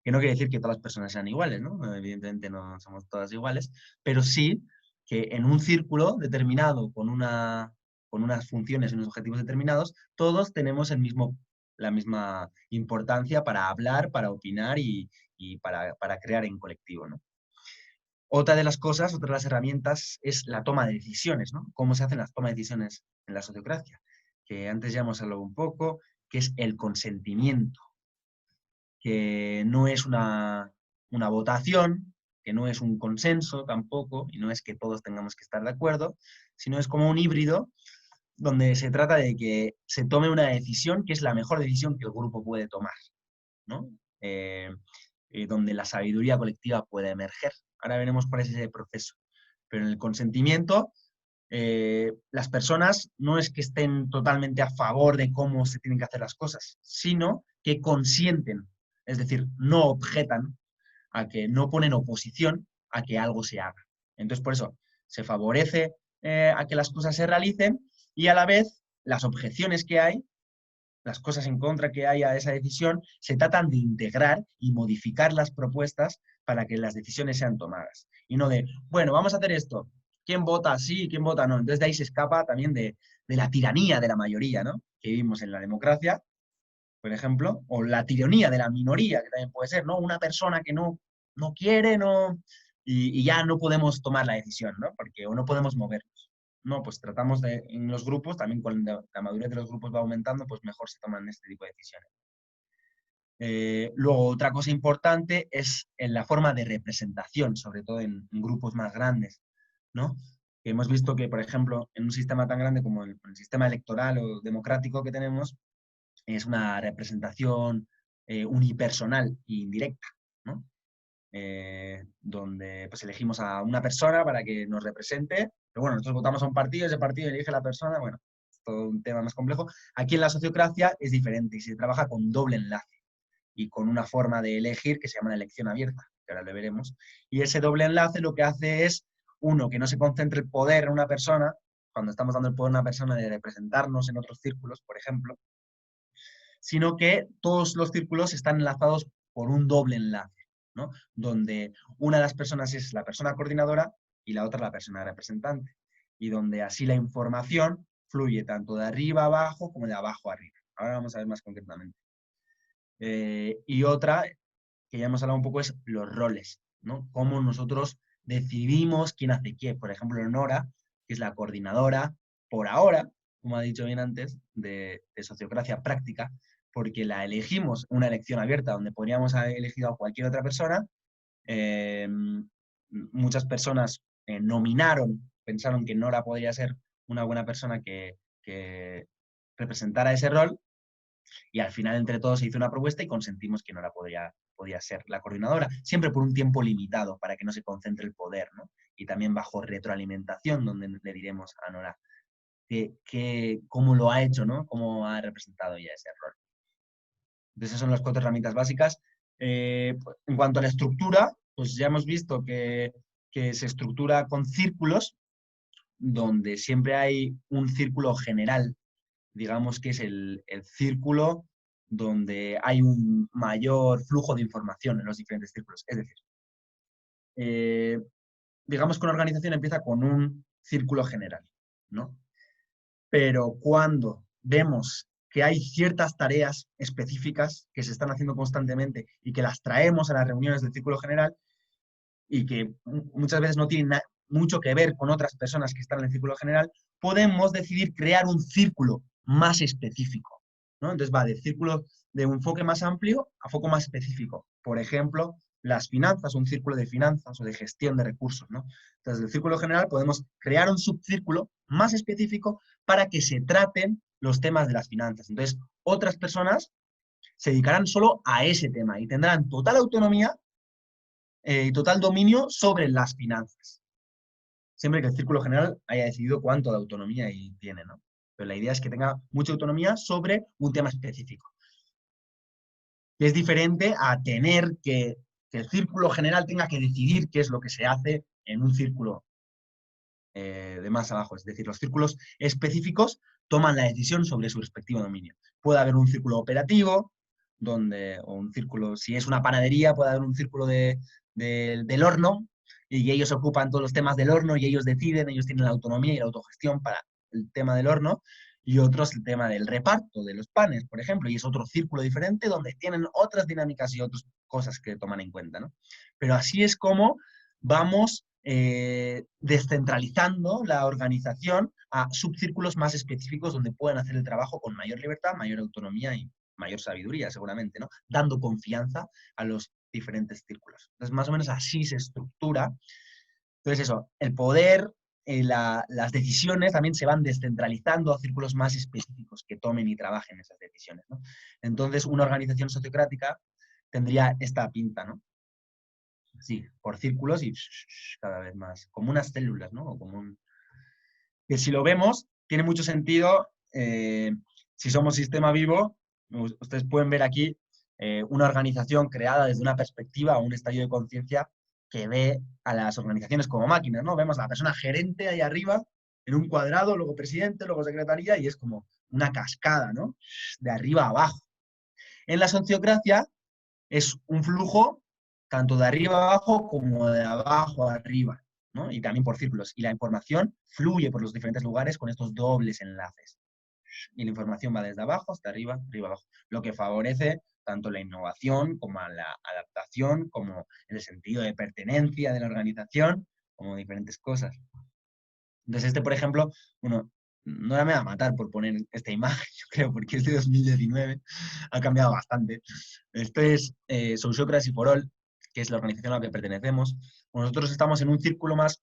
Que no quiere decir que todas las personas sean iguales, ¿no? Evidentemente no somos todas iguales, pero sí que en un círculo determinado con unas funciones y unos objetivos determinados, todos tenemos la misma importancia para hablar, para opinar y para crear en colectivo, ¿no? Otra de las cosas, otra de las herramientas es la toma de decisiones, ¿no? Cómo se hacen las tomas de decisiones en la sociocracia, que antes ya hemos hablado un poco, que es el consentimiento, que no es una votación, que no es un consenso tampoco, y no es que todos tengamos que estar de acuerdo, sino es como un híbrido donde se trata de que se tome una decisión que es la mejor decisión que el grupo puede tomar, ¿no? Donde la sabiduría colectiva puede emerger. Ahora veremos cuál es ese proceso. Pero en el consentimiento, las personas no es que estén totalmente a favor de cómo se tienen que hacer las cosas, sino que consienten, es decir, no objetan, no ponen oposición a que algo se haga. Entonces, por eso, se favorece a que las cosas se realicen y a la vez las objeciones que hay, las cosas en contra que hay a esa decisión, se tratan de integrar y modificar las propuestas para que las decisiones sean tomadas. Y no de, bueno, vamos a hacer esto, ¿quién vota sí, quién vota no? Entonces de ahí se escapa también de la tiranía de la mayoría, ¿no? Que vivimos en la democracia, por ejemplo, o la tiranía de la minoría, que también puede ser, ¿no? Una persona que no quiere, y ya no podemos tomar la decisión, ¿no? Porque, o no podemos movernos. No, pues tratamos de, en los grupos, también cuando la madurez de los grupos va aumentando, pues mejor se toman este tipo de decisiones. Luego, otra cosa importante es en la forma de representación, sobre todo en grupos más grandes, ¿no? Que hemos visto que, por ejemplo, en un sistema tan grande como el sistema electoral o democrático que tenemos, es una representación unipersonal e indirecta, ¿no? Donde pues elegimos a una persona para que nos represente, pero bueno, nosotros votamos a un partido, ese partido elige a la persona, bueno, es todo un tema más complejo. Aquí en la sociocracia es diferente y se trabaja con doble enlace y con una forma de elegir que se llama la elección abierta, que ahora lo veremos. Y ese doble enlace lo que hace es, uno, que no se concentre el poder en una persona, cuando estamos dando el poder a una persona de representarnos en otros círculos, por ejemplo, sino que todos los círculos están enlazados por un doble enlace, ¿no? Donde una de las personas es la persona coordinadora y la otra la persona representante, y donde así la información fluye tanto de arriba a abajo como de abajo a arriba. Ahora vamos a ver más concretamente. Y otra, que ya hemos hablado un poco, es los roles, ¿no? Cómo nosotros decidimos quién hace qué. Por ejemplo, Nora, que es la coordinadora, por ahora, como ha dicho bien antes, de sociocracia práctica, porque la elegimos una elección abierta donde podríamos haber elegido a cualquier otra persona. Muchas personas pensaron que Nora podría ser una buena persona que representara ese rol, y al final entre todos se hizo una propuesta y consentimos que Nora podía ser la coordinadora, siempre por un tiempo limitado para que no se concentre el poder, ¿no? Y también bajo retroalimentación, donde le diremos a Nora cómo lo ha hecho, ¿no? Cómo ha representado ya ese rol. Entonces esas son las 4 herramientas básicas. En cuanto a la estructura, pues ya hemos visto que se estructura con círculos, donde siempre hay un círculo general, digamos que es el círculo donde hay un mayor flujo de información en los diferentes círculos. Es decir, digamos que una organización empieza con un círculo general, ¿no? Pero cuando vemos que hay ciertas tareas específicas que se están haciendo constantemente y que las traemos a las reuniones del círculo general y que muchas veces no tienen mucho que ver con otras personas que están en el círculo general, podemos decidir crear un círculo más específico, ¿no? Entonces va de círculo de un enfoque más amplio a foco más específico. Por ejemplo, las finanzas, un círculo de finanzas o de gestión de recursos, ¿no? Entonces, del círculo general podemos crear un subcírculo más específico para que se traten los temas de las finanzas. Entonces, otras personas se dedicarán solo a ese tema y tendrán total autonomía y total dominio sobre las finanzas. Siempre que el círculo general haya decidido cuánto de autonomía tiene, ¿no? Pero la idea es que tenga mucha autonomía sobre un tema específico. Es diferente a tener que el círculo general tenga que decidir qué es lo que se hace en un círculo de más abajo. Es decir, los círculos específicos toman la decisión sobre su respectivo dominio. Puede haber un círculo operativo, o un círculo, si es una panadería, puede haber un círculo del horno, y ellos ocupan todos los temas del horno y ellos deciden, ellos tienen la autonomía y la autogestión para el tema del horno, y otros el tema del reparto de los panes, por ejemplo, y es otro círculo diferente donde tienen otras dinámicas y otras cosas que toman en cuenta, ¿no? Pero así es como vamos descentralizando la organización a subcírculos más específicos donde puedan hacer el trabajo con mayor libertad, mayor autonomía y mayor sabiduría, seguramente, ¿no? Dando confianza a los diferentes círculos. Entonces, más o menos así se estructura. Entonces, eso, el poder, las decisiones también se van descentralizando a círculos más específicos que tomen y trabajen esas decisiones, ¿no? Entonces, una organización sociocrática tendría esta pinta, ¿no? Sí, por círculos y cada vez más, como unas células, ¿no? Que si lo vemos, tiene mucho sentido, si somos sistema vivo, ustedes pueden ver aquí una organización creada desde una perspectiva o un estadio de conciencia que ve a las organizaciones como máquinas, ¿no? Vemos a la persona gerente ahí arriba, en un cuadrado, luego presidente, luego secretaría, y es como una cascada, ¿no? De arriba a abajo. En la sociocracia es un flujo tanto de arriba a abajo como de abajo a arriba, ¿no? Y también por círculos. Y la información fluye por los diferentes lugares con estos dobles enlaces. Y la información va desde abajo hasta arriba, arriba abajo. Lo que favorece tanto la innovación como la adaptación, como el sentido de pertenencia de la organización, como diferentes cosas. Entonces por ejemplo, bueno, no me va a matar por poner esta imagen, yo creo, porque es de 2019, ha cambiado bastante. Esto es Sociocracy for All, que es la organización a la que pertenecemos. Nosotros estamos en un círculo más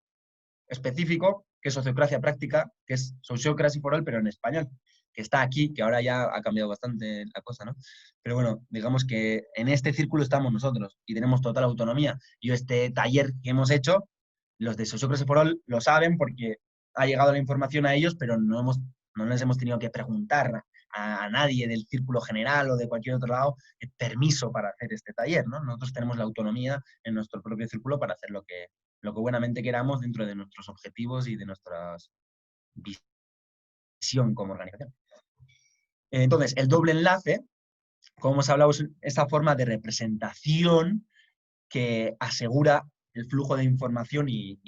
específico, que es Sociocracia Práctica, que es Sociocracy for All, pero en español, que está aquí, que ahora ya ha cambiado bastante la cosa, ¿no? Pero bueno, digamos que en este círculo estamos nosotros y tenemos total autonomía. Yo este taller que hemos hecho, los de Sociocracy for All lo saben porque ha llegado la información a ellos, pero no les hemos tenido que preguntar a nadie del círculo general o de cualquier otro lado permiso para hacer este taller, ¿no? Nosotros tenemos la autonomía en nuestro propio círculo para hacer lo que buenamente queramos dentro de nuestros objetivos y de nuestra visión como organización. Entonces, el doble enlace, como hemos hablado, es esa forma de representación que asegura el flujo de información y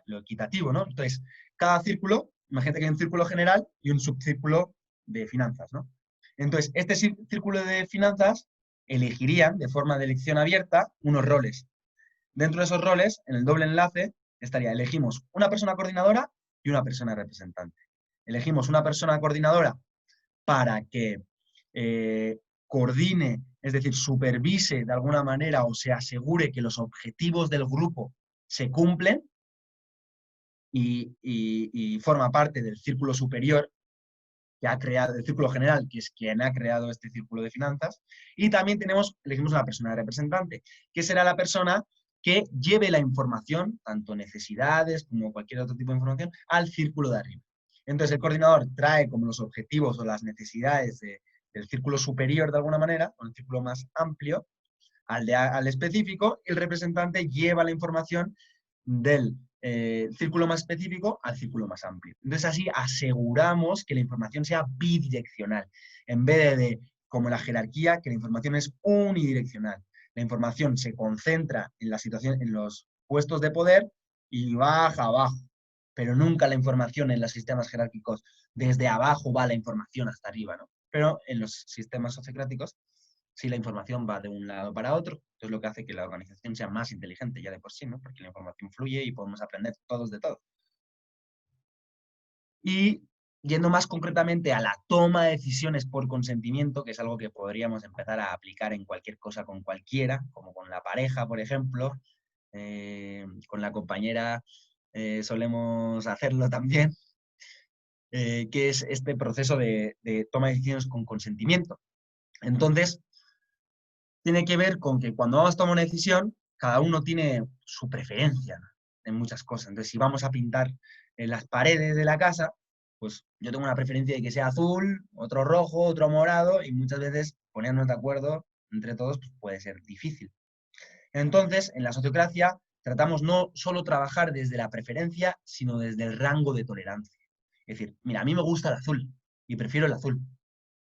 lo equitativo, ¿no? Entonces, cada círculo, imagínate que hay un círculo general y un subcírculo de finanzas, ¿no? Entonces, este círculo de finanzas elegirían, de forma de elección abierta, unos roles. Dentro de esos roles, en el doble enlace, elegimos una persona coordinadora y una persona representante. Elegimos una persona coordinadora para que coordine, es decir, supervise de alguna manera o se asegure que los objetivos del grupo se cumplen y forma parte del círculo superior que ha creado, el círculo general, que es quien ha creado este círculo de finanzas. Y también elegimos una persona representante, que será la persona que lleve la información, tanto necesidades como cualquier otro tipo de información, al círculo de arriba. Entonces el coordinador trae como los objetivos o las necesidades del círculo superior de alguna manera, o el círculo más amplio, al específico, y el representante lleva la información del círculo más específico al círculo más amplio. Entonces así aseguramos que la información sea bidireccional, en vez de como la jerarquía, que la información es unidireccional. La información se concentra en la situación, en los puestos de poder y baja abajo, pero nunca la información en los sistemas jerárquicos desde abajo va la información hasta arriba, ¿no? Pero en los sistemas sociocráticos sí la información va de un lado para otro, es lo que hace que la organización sea más inteligente ya de por sí, ¿no? Porque la información fluye y podemos aprender todos de todo. Y yendo más concretamente a la toma de decisiones por consentimiento, que es algo que podríamos empezar a aplicar en cualquier cosa con cualquiera, como con la pareja, por ejemplo, con la compañera solemos hacerlo también, que es este proceso de toma de decisiones con consentimiento. Entonces, tiene que ver con que cuando vamos a tomar una decisión, cada uno tiene su preferencia, ¿no? En muchas cosas. Entonces, si vamos a pintar en las paredes de la casa, pues yo tengo una preferencia de que sea azul, otro rojo, otro morado, y muchas veces ponernos de acuerdo entre todos pues, puede ser difícil. Entonces, en la sociocracia tratamos no solo trabajar desde la preferencia, sino desde el rango de tolerancia. Es decir, mira, a mí me gusta el azul y prefiero el azul,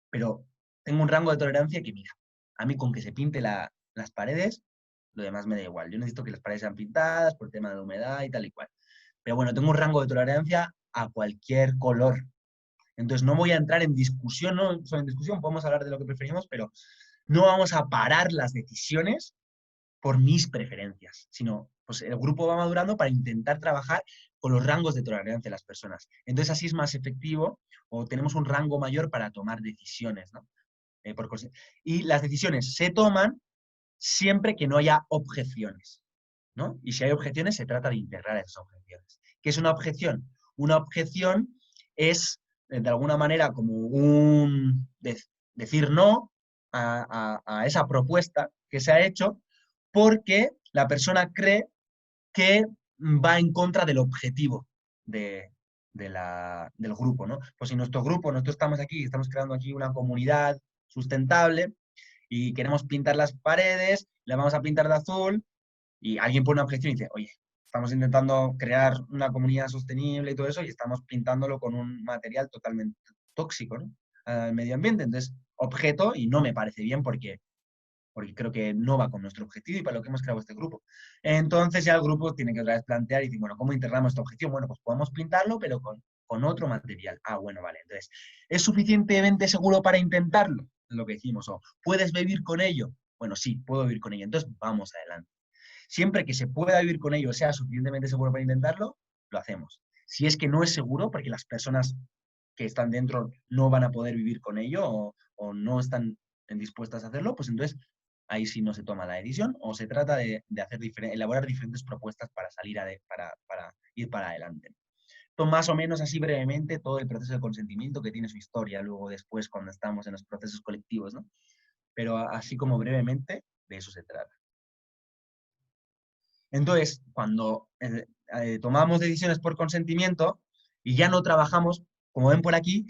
pero tengo un rango de tolerancia que, mira, a mí con que se pinte las paredes, lo demás me da igual. Yo necesito que las paredes sean pintadas por el tema de la humedad y tal y cual. Pero bueno, tengo un rango de tolerancia a cualquier color. Entonces no voy a entrar en discusión, no solo en discusión, podemos hablar de lo que preferimos, pero no vamos a parar las decisiones por mis preferencias, sino pues el grupo va madurando para intentar trabajar con los rangos de tolerancia de las personas. Entonces así es más efectivo o tenemos un rango mayor para tomar decisiones, ¿no? Y las decisiones se toman siempre que no haya objeciones, ¿no? Y si hay objeciones, se trata de integrar esas objeciones. ¿Qué es una objeción? Una objeción es, de alguna manera, como decir no a esa propuesta que se ha hecho porque la persona cree que va en contra del objetivo del grupo, ¿no? Pues si nuestro grupo, nosotros estamos aquí, estamos creando aquí una comunidad sustentable y queremos pintar las paredes, las vamos a pintar de azul y alguien pone una objeción y dice, oye, estamos intentando crear una comunidad sostenible y todo eso, y estamos pintándolo con un material totalmente tóxico, ¿no?, al medio ambiente. Entonces, objeto, y no me parece bien porque creo que no va con nuestro objetivo y para lo que hemos creado este grupo. Entonces ya el grupo tiene que otra vez plantear y decir, bueno, ¿cómo integramos esta objeción? Bueno, pues podemos pintarlo, pero con otro material. Ah, bueno, vale. Entonces, ¿es suficientemente seguro para intentarlo? Es lo que decimos. O ¿puedes vivir con ello? Bueno, sí, puedo vivir con ello. Entonces, vamos adelante. Siempre que se pueda vivir con ello, sea suficientemente seguro para intentarlo, lo hacemos. Si es que no es seguro, porque las personas que están dentro no van a poder vivir con ello o no están dispuestas a hacerlo, pues entonces ahí sí no se toma la decisión o se trata de elaborar diferentes propuestas para para ir para adelante. Esto más o menos así brevemente todo el proceso de consentimiento, que tiene su historia luego después cuando estamos en los procesos colectivos, ¿no? Pero así como brevemente, de eso se trata. Entonces, cuando tomamos decisiones por consentimiento y ya no trabajamos, como ven por aquí,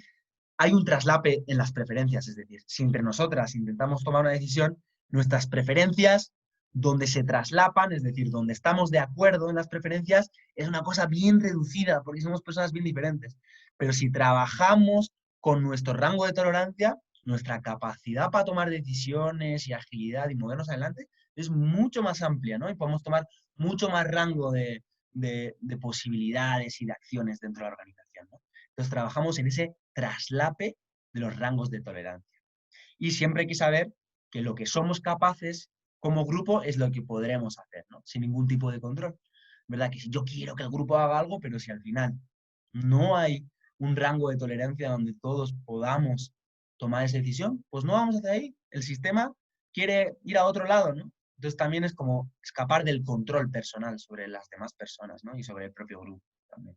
hay un traslape en las preferencias. Es decir, si entre nosotras intentamos tomar una decisión, nuestras preferencias, donde se traslapan, es decir, donde estamos de acuerdo en las preferencias, es una cosa bien reducida, porque somos personas bien diferentes. Pero si trabajamos con nuestro rango de tolerancia, nuestra capacidad para tomar decisiones y agilidad y movernos adelante es mucho más amplia, ¿no? Y podemos tomar mucho más rango de posibilidades y de acciones dentro de la organización, ¿no? Entonces trabajamos en ese traslape de los rangos de tolerancia. Y siempre hay que saber que lo que somos capaces como grupo es lo que podremos hacer, ¿no? Sin ningún tipo de control. ¿Verdad? Que si yo quiero que el grupo haga algo, pero si al final no hay un rango de tolerancia donde todos podamos tomar esa decisión, pues no vamos hacia ahí. El sistema quiere ir a otro lado, ¿no? Entonces también es como escapar del control personal sobre las demás personas, ¿no? Y sobre el propio grupo también.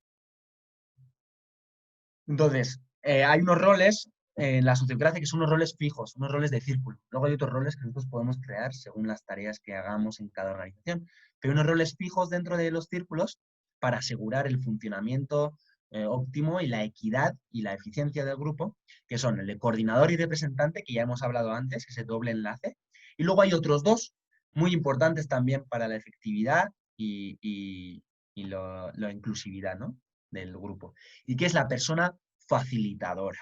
Entonces, hay unos roles en la sociocracia que son unos roles fijos, unos roles de círculo. Luego hay otros roles que nosotros podemos crear según las tareas que hagamos en cada organización. Pero hay unos roles fijos dentro de los círculos para asegurar el funcionamiento óptimo y la equidad y la eficiencia del grupo, que son el de coordinador y representante, que ya hemos hablado antes, ese doble enlace. Y luego hay otros dos muy importantes también para la efectividad y la inclusividad, ¿no?, del grupo. ¿Y qué es la persona facilitadora?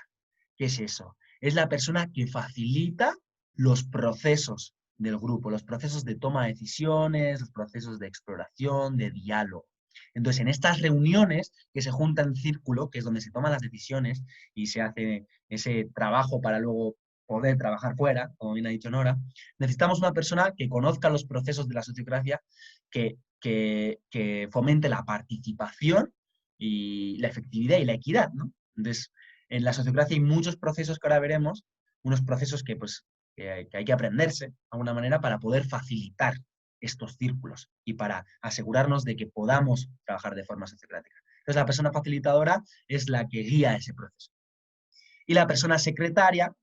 ¿Qué es eso? Es la persona que facilita los procesos del grupo, los procesos de toma de decisiones, los procesos de exploración, de diálogo. Entonces, en estas reuniones que se juntan en círculo, que es donde se toman las decisiones y se hace ese trabajo para luego poder trabajar fuera, como bien ha dicho Nora, necesitamos una persona que conozca los procesos de la sociocracia, que fomente la participación y la efectividad y la equidad, ¿no? Entonces, en la sociocracia hay muchos procesos que ahora veremos, unos procesos que hay que aprenderse de alguna manera para poder facilitar estos círculos y para asegurarnos de que podamos trabajar de forma sociocrática. Entonces, la persona facilitadora es la que guía ese proceso. Y la persona secretaria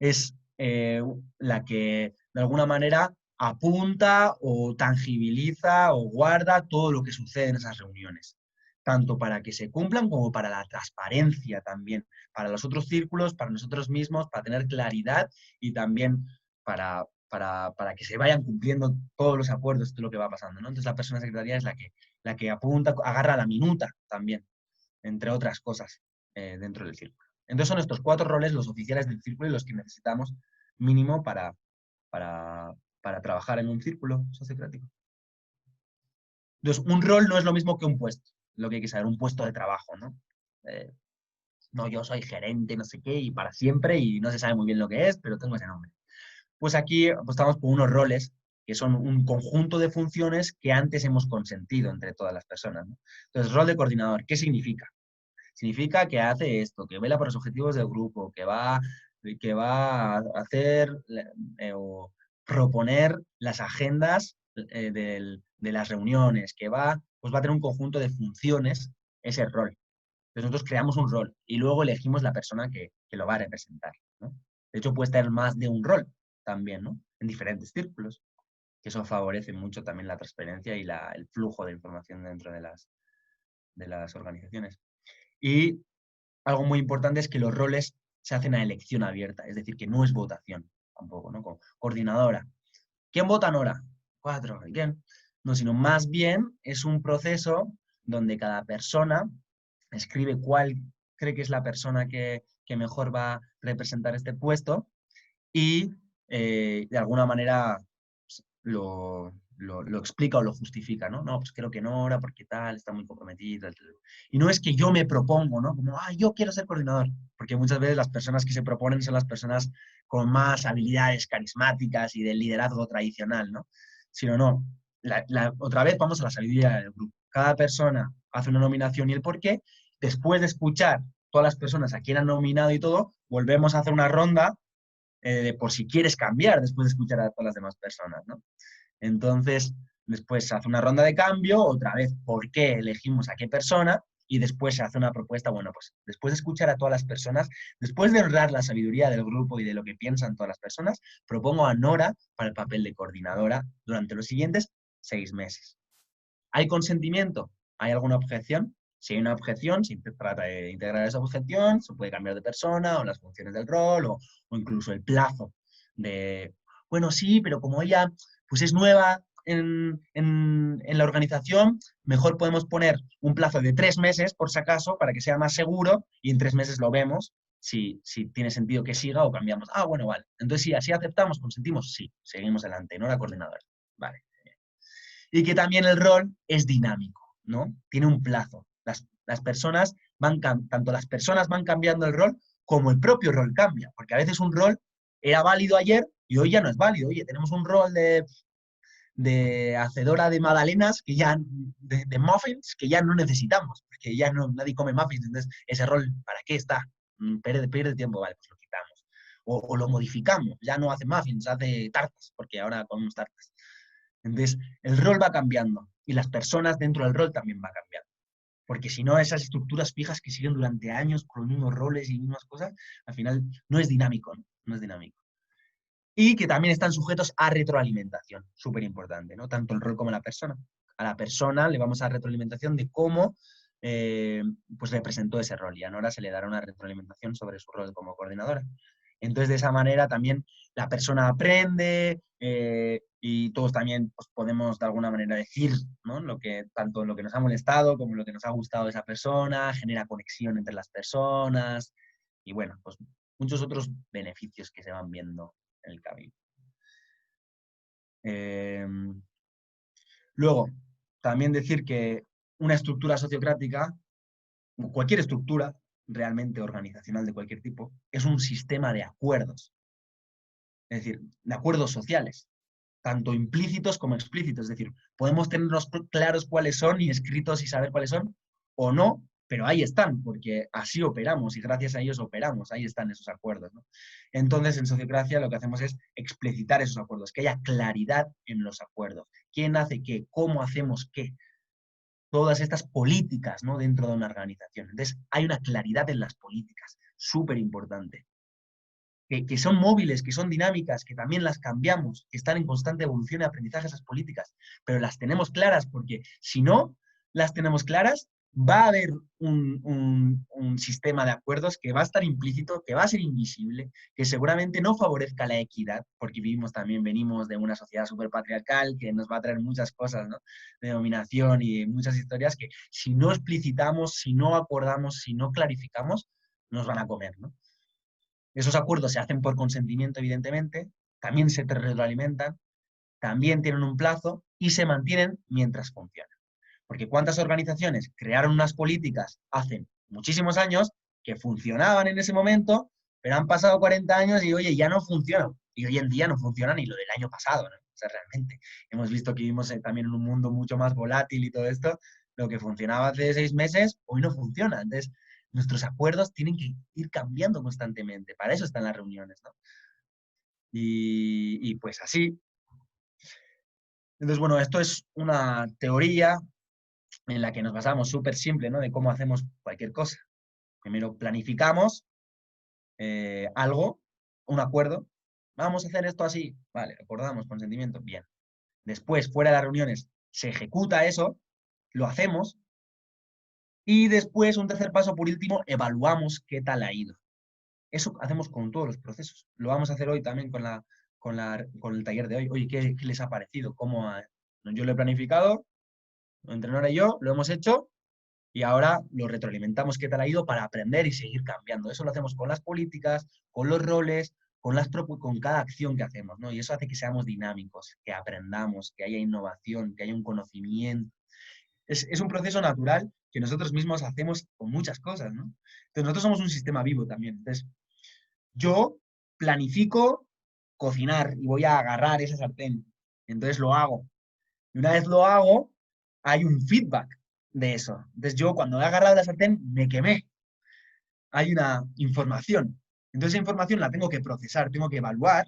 es la que de alguna manera apunta o tangibiliza o guarda todo lo que sucede en esas reuniones, tanto para que se cumplan como para la transparencia también, para los otros círculos, para nosotros mismos, para tener claridad y también para que se vayan cumpliendo todos los acuerdos de lo que va pasando, ¿no? Entonces la persona secretaria es la que apunta, agarra la minuta también, entre otras cosas, dentro del círculo. Entonces son estos 4 roles los oficiales del círculo y los que necesitamos mínimo para trabajar en un círculo sociocrático. Entonces, un rol no es lo mismo que un puesto, lo que hay que saber, un puesto de trabajo, ¿no? No, yo soy gerente, no sé qué, y para siempre, y no se sabe muy bien lo que es, pero tengo ese nombre. Pues aquí estamos con unos roles que son un conjunto de funciones que antes hemos consentido entre todas las personas, ¿no? Entonces, rol de coordinador, ¿qué significa? Significa que hace esto, que vela por los objetivos del grupo, que va a hacer o proponer las agendas de las reuniones, pues va a tener un conjunto de funciones, ese rol. Entonces nosotros creamos un rol y luego elegimos la persona que lo va a representar, ¿no? De hecho, puede tener más de un rol también, ¿no? En diferentes círculos, que eso favorece mucho también la transparencia y el flujo de información dentro de las organizaciones. Y algo muy importante es que los roles se hacen a elección abierta, es decir, que no es votación tampoco, ¿no? Coordinadora. ¿Quién vota, Nora? 4. ¿Y quién? no, sino más bien es un proceso donde cada persona escribe cuál cree que es la persona que mejor va a representar este puesto y de alguna manera pues, lo explica o lo justifica, ¿no? No, pues creo que no, ahora porque tal, está muy comprometido. Y no es que yo me propongo, ¿no? Como, yo quiero ser coordinador, porque muchas veces las personas que se proponen son las personas con más habilidades carismáticas y del liderazgo tradicional, ¿no? Sino no, otra vez vamos a la sabiduría del grupo. Cada persona hace una nominación y el por qué. Después de escuchar todas las personas a quien han nominado y todo, volvemos a hacer una ronda por si quieres cambiar después de escuchar a todas las demás personas, ¿no? Entonces, después se hace una ronda de cambio, otra vez, ¿por qué elegimos a qué persona? Y después se hace una propuesta, bueno, pues después de escuchar a todas las personas, después de honrar la sabiduría del grupo y de lo que piensan todas las personas, propongo a Nora para el papel de coordinadora durante los siguientes 6 meses. ¿Hay consentimiento? ¿Hay alguna objeción? Si hay una objeción, se trata de integrar esa objeción, se puede cambiar de persona o las funciones del rol o incluso el plazo de, bueno, sí, pero como ella pues es nueva en la organización, mejor podemos poner un plazo de 3 meses, por si acaso, para que sea más seguro y en 3 meses lo vemos si tiene sentido que siga o cambiamos. Bueno, vale. Entonces, sí, así aceptamos, consentimos, sí, seguimos adelante, no la coordinadora. Vale. Y que también el rol es dinámico, ¿no? Tiene un plazo. Las personas tanto las personas van cambiando el rol como el propio rol cambia, porque a veces un rol era válido ayer y hoy ya no es válido. Oye, tenemos un rol de hacedora de magdalenas, de muffins, que ya no necesitamos, porque ya nadie come muffins, entonces ese rol, ¿para qué está? Pierde tiempo, vale, pues lo quitamos. O lo modificamos, ya no hace muffins, hace tartas, porque ahora comemos tartas. Entonces, el rol va cambiando y las personas dentro del rol también va cambiando. Porque si no, esas estructuras fijas que siguen durante años con los mismos roles y mismas cosas, al final no es dinámico, ¿no? No es dinámico. Y que también están sujetos a retroalimentación, súper importante, ¿no? Tanto el rol como la persona. A la persona le vamos a dar retroalimentación de cómo pues representó ese rol y a Nora se le dará una retroalimentación sobre su rol como coordinadora. Entonces, de esa manera también la persona aprende y todos también pues, podemos de alguna manera decir, ¿no? Tanto lo que nos ha molestado como lo que nos ha gustado de esa persona, genera conexión entre las personas y bueno, pues muchos otros beneficios que se van viendo en el camino. Luego, también decir que una estructura sociocrática, cualquier estructura realmente organizacional de cualquier tipo, es un sistema de acuerdos. Es decir, de acuerdos sociales, tanto implícitos como explícitos. Es decir, podemos tenerlos claros cuáles son y escritos y saber cuáles son, o no, pero ahí están, porque así operamos y gracias a ellos operamos, ahí están esos acuerdos, ¿no? Entonces, en Sociocracia lo que hacemos es explicitar esos acuerdos, que haya claridad en los acuerdos. ¿Quién hace qué? ¿Cómo hacemos qué? Todas estas políticas, ¿no? Dentro de una organización. Entonces, hay una claridad en las políticas, súper importante. Que son móviles, que son dinámicas, que también las cambiamos, que están en constante evolución y aprendizaje esas políticas, pero las tenemos claras, porque si no las tenemos claras, va a haber un sistema de acuerdos que va a estar implícito, que va a ser invisible, que seguramente no favorezca la equidad, porque venimos de una sociedad súper patriarcal que nos va a traer muchas cosas, ¿no? De dominación y de muchas historias que si no explicitamos, si no acordamos, si no clarificamos, nos van a comer, ¿no? Esos acuerdos se hacen por consentimiento, evidentemente, también se retroalimentan, también tienen un plazo y se mantienen mientras funcionan. Porque ¿cuántas organizaciones crearon unas políticas hace muchísimos años que funcionaban en ese momento, pero han pasado 40 años y, oye, ya no funcionan? Y hoy en día no funcionan ni lo del año pasado, ¿no? O sea, realmente hemos visto que vivimos también en un mundo mucho más volátil y todo esto. Lo que funcionaba hace 6 meses, hoy no funciona. Entonces, nuestros acuerdos tienen que ir cambiando constantemente. Para eso están las reuniones, ¿no? Y pues así. Entonces, bueno, esto es una teoría en la que nos basamos súper simple, ¿no? De cómo hacemos cualquier cosa. Primero planificamos algo, un acuerdo. Vamos a hacer esto así. Vale, acordamos, consentimiento. Bien. Después, fuera de las reuniones, se ejecuta eso, lo hacemos. Y después, un tercer paso, por último, evaluamos qué tal ha ido. Eso hacemos con todos los procesos. Lo vamos a hacer hoy también con el taller de hoy. Oye, ¿qué les ha parecido? Yo lo he planificado, entre Nora y yo, lo hemos hecho y ahora lo retroalimentamos qué tal ha ido para aprender y seguir cambiando. Eso lo hacemos con las políticas, con los roles, con cada acción que hacemos, ¿no? Y eso hace que seamos dinámicos, que aprendamos, que haya innovación, que haya un conocimiento. Es un proceso natural que nosotros mismos hacemos con muchas cosas, ¿no? Entonces, nosotros somos un sistema vivo también. Entonces, yo planifico cocinar y voy a agarrar esa sartén. Entonces lo hago. Y una vez lo hago, hay un feedback de eso. Entonces yo cuando he agarrado la sartén me quemé. Hay una información. Entonces esa información la tengo que procesar, tengo que evaluar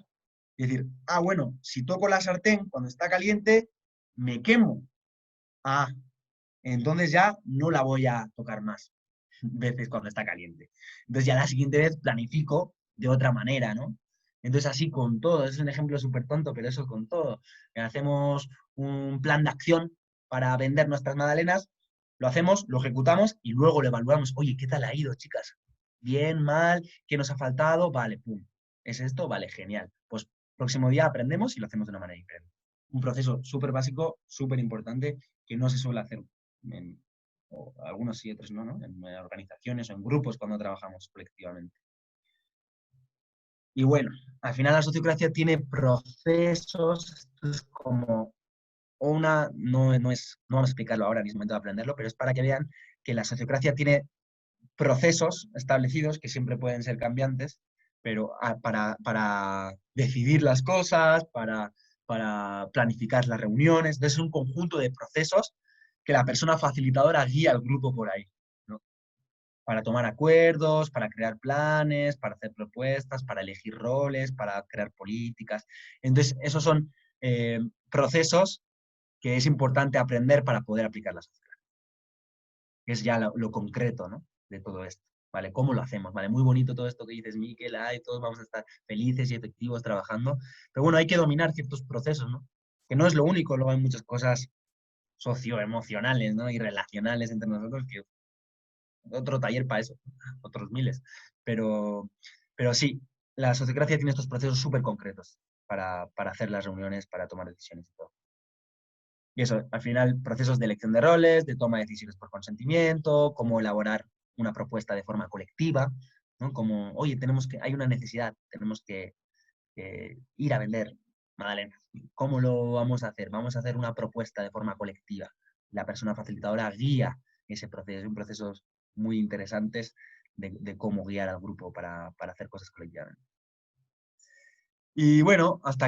y decir, ah, bueno, si toco la sartén cuando está caliente, me quemo. Ah, entonces ya no la voy a tocar más veces cuando está caliente. Entonces ya la siguiente vez planifico de otra manera, ¿no? Entonces así con todo, es un ejemplo súper tonto, pero eso con todo. Hacemos un plan de acción para vender nuestras magdalenas, lo hacemos, lo ejecutamos y luego lo evaluamos. Oye, ¿qué tal ha ido, chicas? Bien, mal, ¿qué nos ha faltado? Vale, pum. ¿Es esto? Vale, genial. Pues próximo día aprendemos y lo hacemos de una manera diferente. Un proceso súper básico, súper importante, que no se suele hacer o algunos sí, otros no, ¿no? En organizaciones o en grupos cuando trabajamos colectivamente. Y bueno, al final la sociocracia tiene procesos como no vamos a explicarlo ahora, ni es momento de aprenderlo, pero es para que vean que la sociocracia tiene procesos establecidos que siempre pueden ser cambiantes, pero para decidir las cosas, para planificar las reuniones. Entonces es un conjunto de procesos que la persona facilitadora guía al grupo por ahí, ¿no? Para tomar acuerdos, para crear planes, para hacer propuestas, para elegir roles, para crear políticas. Entonces, esos son procesos que es importante aprender para poder aplicar la sociedad. Que es ya lo concreto, ¿no? De todo esto. ¿Vale? ¿Cómo lo hacemos? ¿Vale? Muy bonito todo esto que dices, Miquel, todos vamos a estar felices y efectivos trabajando. Pero bueno, hay que dominar ciertos procesos, ¿no? Que no es lo único, luego hay muchas cosas socioemocionales, ¿no? Y relacionales entre nosotros que otro taller para eso, otros miles. Pero sí, la sociocracia tiene estos procesos súper concretos para hacer las reuniones, para tomar decisiones y todo. Y eso, al final, procesos de elección de roles, de toma de decisiones por consentimiento, cómo elaborar una propuesta de forma colectiva, ¿no? Como, oye, hay una necesidad, tenemos que ir a vender magdalenas. ¿Cómo lo vamos a hacer? Vamos a hacer una propuesta de forma colectiva. La persona facilitadora guía ese proceso, son procesos muy interesantes de cómo guiar al grupo para hacer cosas colectivamente. Y bueno, hasta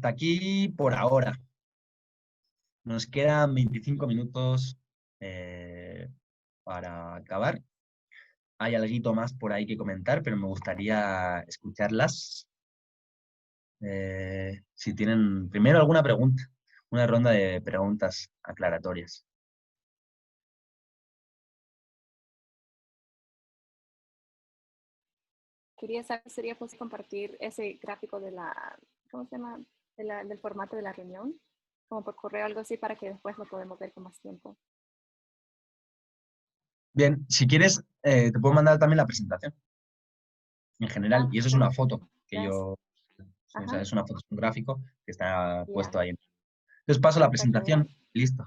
aquí por ahora. Nos quedan 25 minutos para acabar. Hay algo más por ahí que comentar, pero me gustaría escucharlas. Si tienen primero alguna pregunta, una ronda de preguntas aclaratorias. Quería saber si sería posible compartir ese gráfico de ¿cómo se llama? Del formato de la reunión, como por correo, algo así, para que después lo podamos ver con más tiempo. Bien, si quieres, te puedo mandar también la presentación en general, y eso es una foto que yo, o sea, es una foto, es un gráfico que está puesto ahí. Entonces paso la presentación, listo.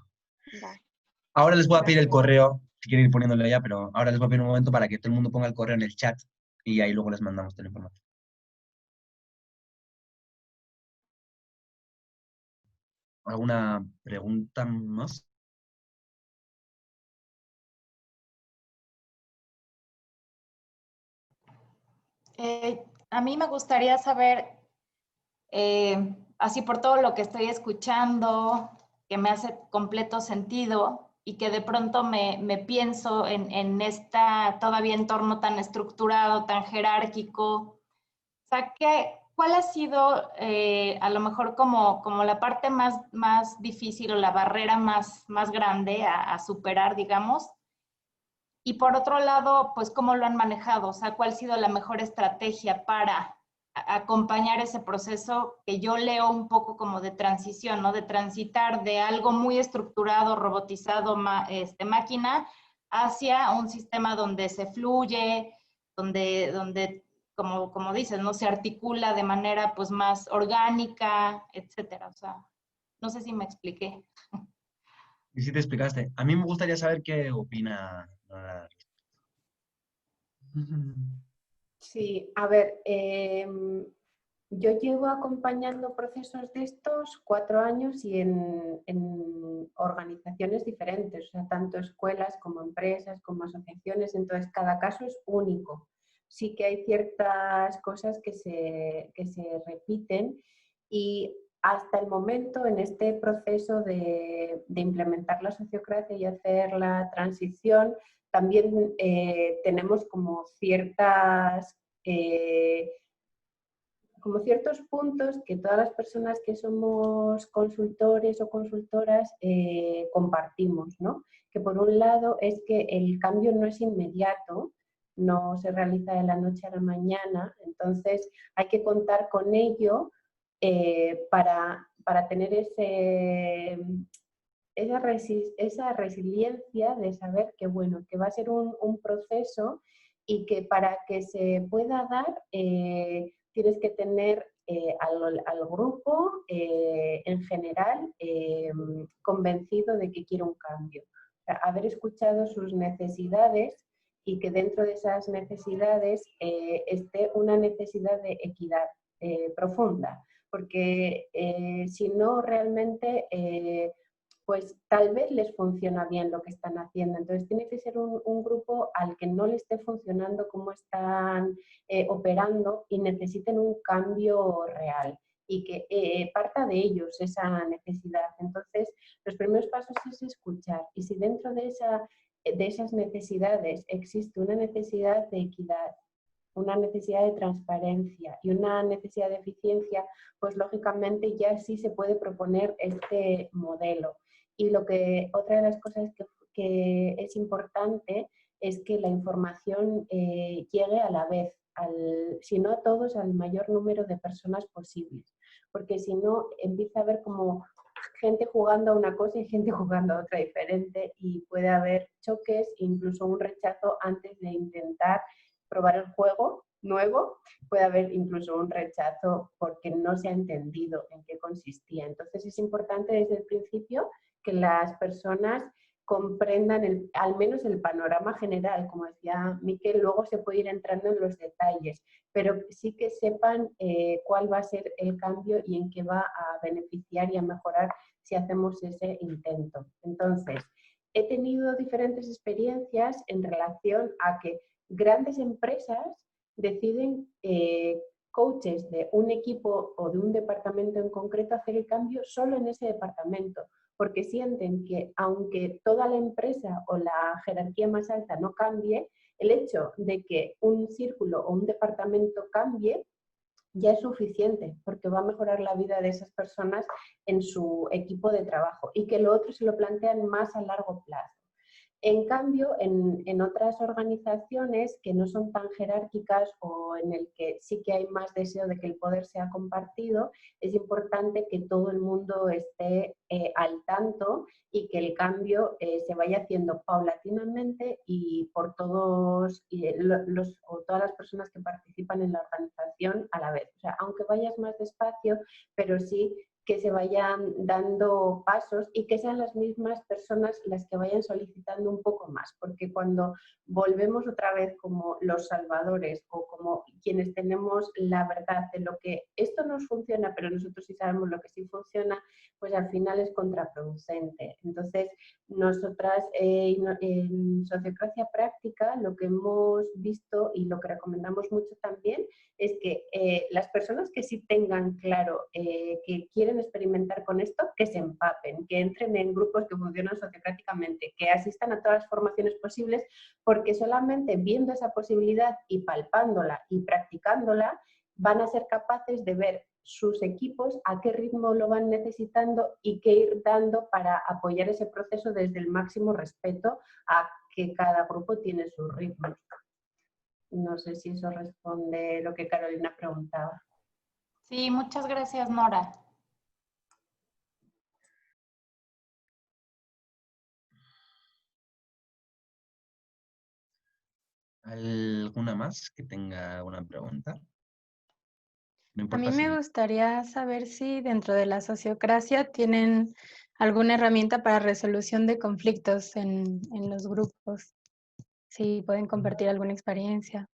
Va. Ahora les voy a pedir el correo, si quieren ir poniéndolo ya, pero ahora les voy a pedir un momento para que todo el mundo ponga el correo en el chat y ahí luego les mandamos toda la información. ¿Alguna pregunta más? A mí me gustaría saber, así por todo lo que estoy escuchando, que me hace completo sentido y que de pronto me pienso en esta todavía entorno tan estructurado, tan jerárquico. O sea, ¿cuál ha sido a lo mejor como la parte más difícil o la barrera más grande a superar, digamos? Y por otro lado, pues, ¿cómo lo han manejado? O sea, ¿cuál ha sido la mejor estrategia para acompañar ese proceso que yo leo un poco como de transición, ¿no? De transitar de algo muy estructurado, robotizado, máquina, hacia un sistema donde se fluye, donde como dices, ¿no? Se articula de manera pues más orgánica, etcétera. O sea, no sé si me expliqué. Y sí te explicaste. A mí me gustaría saber qué opina Nora. Sí, a ver, yo llevo acompañando procesos de estos 4 años y en organizaciones diferentes, o sea, tanto escuelas como empresas, como asociaciones, entonces cada caso es único. Sí que hay ciertas cosas que se repiten y hasta el momento en este proceso de implementar la sociocracia y hacer la transición, también tenemos como ciertos puntos que todas las personas que somos consultores o consultoras compartimos, ¿no? Que por un lado es que el cambio no es inmediato, no se realiza de la noche a la mañana, entonces hay que contar con ello para tener esa resiliencia de saber que, bueno, que va a ser un proceso y que para que se pueda dar tienes que tener al grupo en general convencido de que quiere un cambio. O sea, haber escuchado sus necesidades y que dentro de esas necesidades esté una necesidad de equidad profunda, porque si no realmente pues tal vez les funciona bien lo que están haciendo. Entonces tiene que ser un grupo al que no le esté funcionando cómo están operando y necesiten un cambio real y que parta de ellos esa necesidad. Entonces los primeros pasos es escuchar y si dentro de esas necesidades existe una necesidad de equidad, una necesidad de transparencia y una necesidad de eficiencia, pues lógicamente ya sí se puede proponer este modelo. Y otra de las cosas que es importante es que la información llegue a la vez, si no a todos, al mayor número de personas posibles. Porque si no, empieza a haber como gente jugando a una cosa y gente jugando a otra diferente y puede haber choques, incluso un rechazo antes de intentar probar el juego nuevo, puede haber incluso un rechazo porque no se ha entendido en qué consistía. Entonces es importante desde el principio que las personas comprendan al menos el panorama general, como decía Miquel, luego se puede ir entrando en los detalles, pero sí que sepan cuál va a ser el cambio y en qué va a beneficiar y a mejorar si hacemos ese intento. Entonces, he tenido diferentes experiencias en relación a que grandes empresas deciden coaches de un equipo o de un departamento en concreto hacer el cambio solo en ese departamento, porque sienten que aunque toda la empresa o la jerarquía más alta no cambie, el hecho de que un círculo o un departamento cambie ya es suficiente, porque va a mejorar la vida de esas personas en su equipo de trabajo y que lo otro se lo plantean más a largo plazo. En cambio, en otras organizaciones que no son tan jerárquicas o en el que sí que hay más deseo de que el poder sea compartido, es importante que todo el mundo esté al tanto y que el cambio se vaya haciendo paulatinamente y por todos o todas las personas que participan en la organización a la vez. O sea, aunque vayas más despacio, pero sí que se vayan dando pasos y que sean las mismas personas las que vayan solicitando un poco más, porque cuando volvemos otra vez como los salvadores o como quienes tenemos la verdad de lo que esto nos funciona, pero nosotros sí sabemos lo que sí funciona, pues al final es contraproducente. Entonces, nosotras en Sociocracia Práctica lo que hemos visto y lo que recomendamos mucho también es que las personas que sí tengan claro que quieren experimentar con esto, que se empapen, que entren en grupos que funcionan sociocráticamente, que asistan a todas las formaciones posibles, porque solamente viendo esa posibilidad y palpándola y practicándola, van a ser capaces de ver sus equipos a qué ritmo lo van necesitando y qué ir dando para apoyar ese proceso desde el máximo respeto a que cada grupo tiene sus ritmos. No sé si eso responde lo que Carolina preguntaba. Sí, muchas gracias, Nora. A ¿Alguna más que tenga alguna pregunta? No A importa mí me si... gustaría saber si dentro de la sociocracia tienen alguna herramienta para resolución de conflictos en los grupos, si pueden compartir alguna experiencia.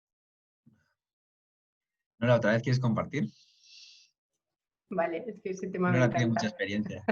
¿No la otra vez quieres compartir? Vale, es que ese tema me No tiene mucha encanta. experiencia.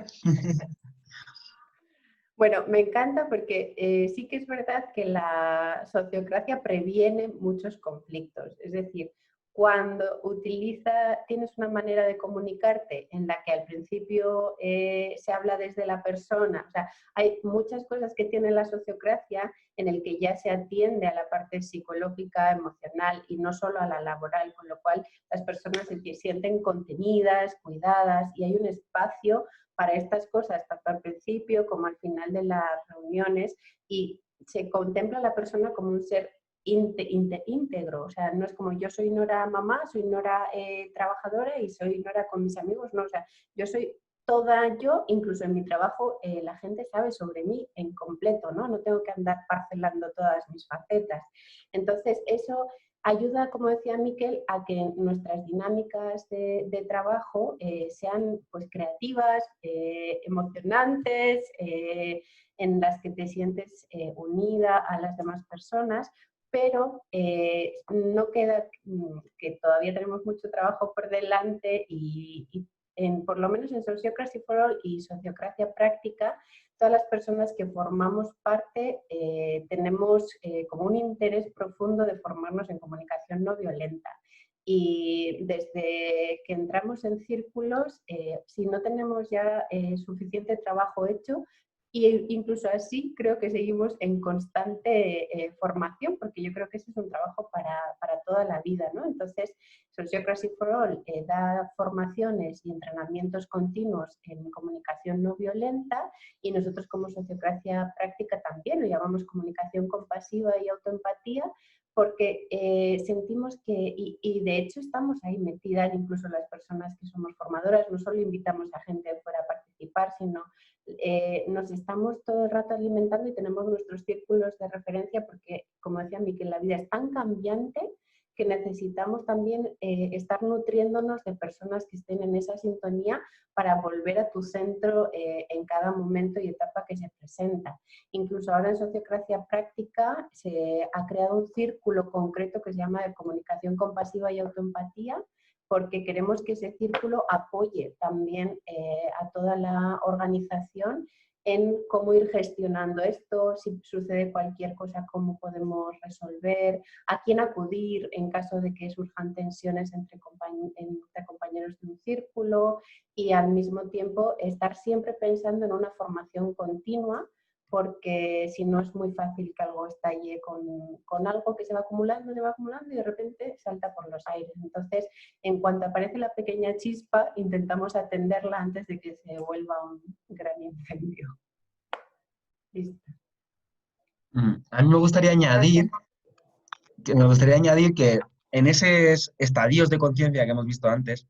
Bueno, me encanta porque sí que es verdad que la sociocracia previene muchos conflictos. Es decir, cuando tienes una manera de comunicarte en la que al principio se habla desde la persona, o sea, hay muchas cosas que tiene la sociocracia en el que ya se atiende a la parte psicológica, emocional y no solo a la laboral, con lo cual las personas se sienten contenidas, cuidadas y hay un espacio para estas cosas, tanto al principio como al final de las reuniones, y se contempla a la persona como un ser íntegro, o sea, no es como yo soy Nora mamá, soy Nora trabajadora y soy Nora con mis amigos, no, o sea, yo soy toda yo, incluso en mi trabajo la gente sabe sobre mí en completo, ¿no? No tengo que andar parcelando todas mis facetas. Entonces, eso ayuda, como decía Miquel, a que nuestras dinámicas de trabajo sean pues, creativas, emocionantes, en las que te sientes unida a las demás personas, pero no queda que todavía tenemos mucho trabajo por delante y por lo menos en Sociocracy for All y Sociocracia Práctica, todas las personas que formamos parte tenemos como un interés profundo de formarnos en comunicación no violenta. Y desde que entramos en círculos, si no tenemos ya suficiente trabajo hecho, e incluso así creo que seguimos en constante formación, porque yo creo que ese es un trabajo para toda la vida, ¿no? Entonces, Sociocracy for All da formaciones y entrenamientos continuos en comunicación no violenta y nosotros como Sociocracia Práctica también lo llamamos comunicación compasiva y autoempatía, porque sentimos que, y de hecho estamos ahí metidas, incluso las personas que somos formadoras, no solo invitamos a gente de fuera a participar, sino nos estamos todo el rato alimentando y tenemos nuestros círculos de referencia porque, como decía Miquel, la vida es tan cambiante que necesitamos también estar nutriéndonos de personas que estén en esa sintonía para volver a tu centro en cada momento y etapa que se presenta. Incluso ahora en Sociocracia Práctica se ha creado un círculo concreto que se llama de comunicación compasiva y autoempatía, porque queremos que ese círculo apoye también a toda la organización en cómo ir gestionando esto, si sucede cualquier cosa, cómo podemos resolver, a quién acudir en caso de que surjan tensiones entre compañeros de un círculo y al mismo tiempo estar siempre pensando en una formación continua, porque si no es muy fácil que algo estalle con algo que se va acumulando y de repente salta por los aires. Entonces, en cuanto aparece la pequeña chispa, intentamos atenderla antes de que se vuelva un gran incendio. Listo. A mí me gustaría añadir que en esos estadios de conciencia que hemos visto antes,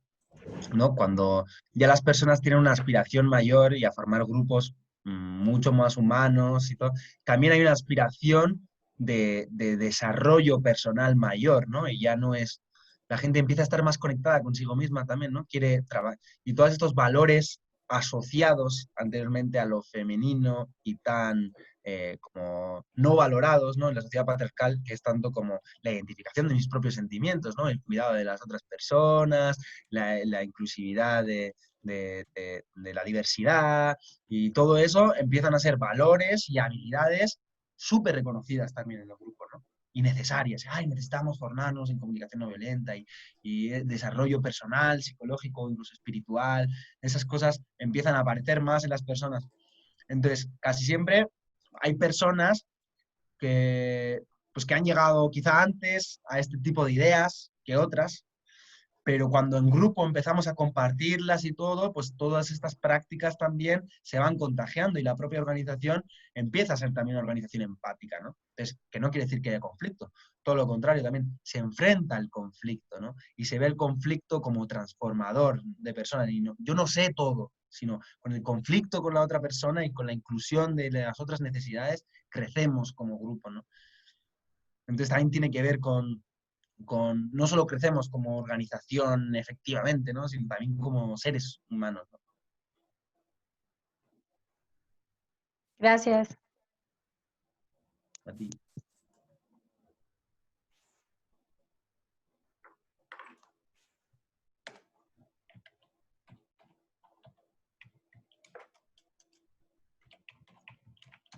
¿no? Cuando ya las personas tienen una aspiración mayor y a formar grupos mucho más humanos y todo, también hay una aspiración de desarrollo personal mayor, ¿no? Y ya no es... La gente empieza a estar más conectada consigo misma también, ¿no? Quiere trabajar. Y todos estos valores asociados anteriormente a lo femenino y tan como no valorados, ¿no? En la sociedad patriarcal, que es tanto como la identificación de mis propios sentimientos, ¿no? El cuidado de las otras personas, la inclusividad de la diversidad y todo eso empiezan a ser valores y habilidades súper reconocidas también en los grupos, ¿no? Y necesarias. Ay, necesitamos formarnos en comunicación no violenta y desarrollo personal, psicológico, incluso espiritual. Esas cosas empiezan a aparecer más en las personas. Entonces, casi siempre hay personas pues que han llegado quizá antes a este tipo de ideas que otras, pero cuando en grupo empezamos a compartirlas y todo, pues todas estas prácticas también se van contagiando y la propia organización empieza a ser también una organización empática, ¿no? Entonces, que no quiere decir que haya conflicto, todo lo contrario, también se enfrenta al conflicto, ¿no? Y se ve el conflicto como transformador de personas. Y no, yo no sé todo, sino con el conflicto con la otra persona y con la inclusión de las otras necesidades, crecemos como grupo, ¿no? Entonces también tiene que ver con no solo crecemos como organización efectivamente, ¿no? Sino también como seres humanos, ¿no? Gracias. A ti.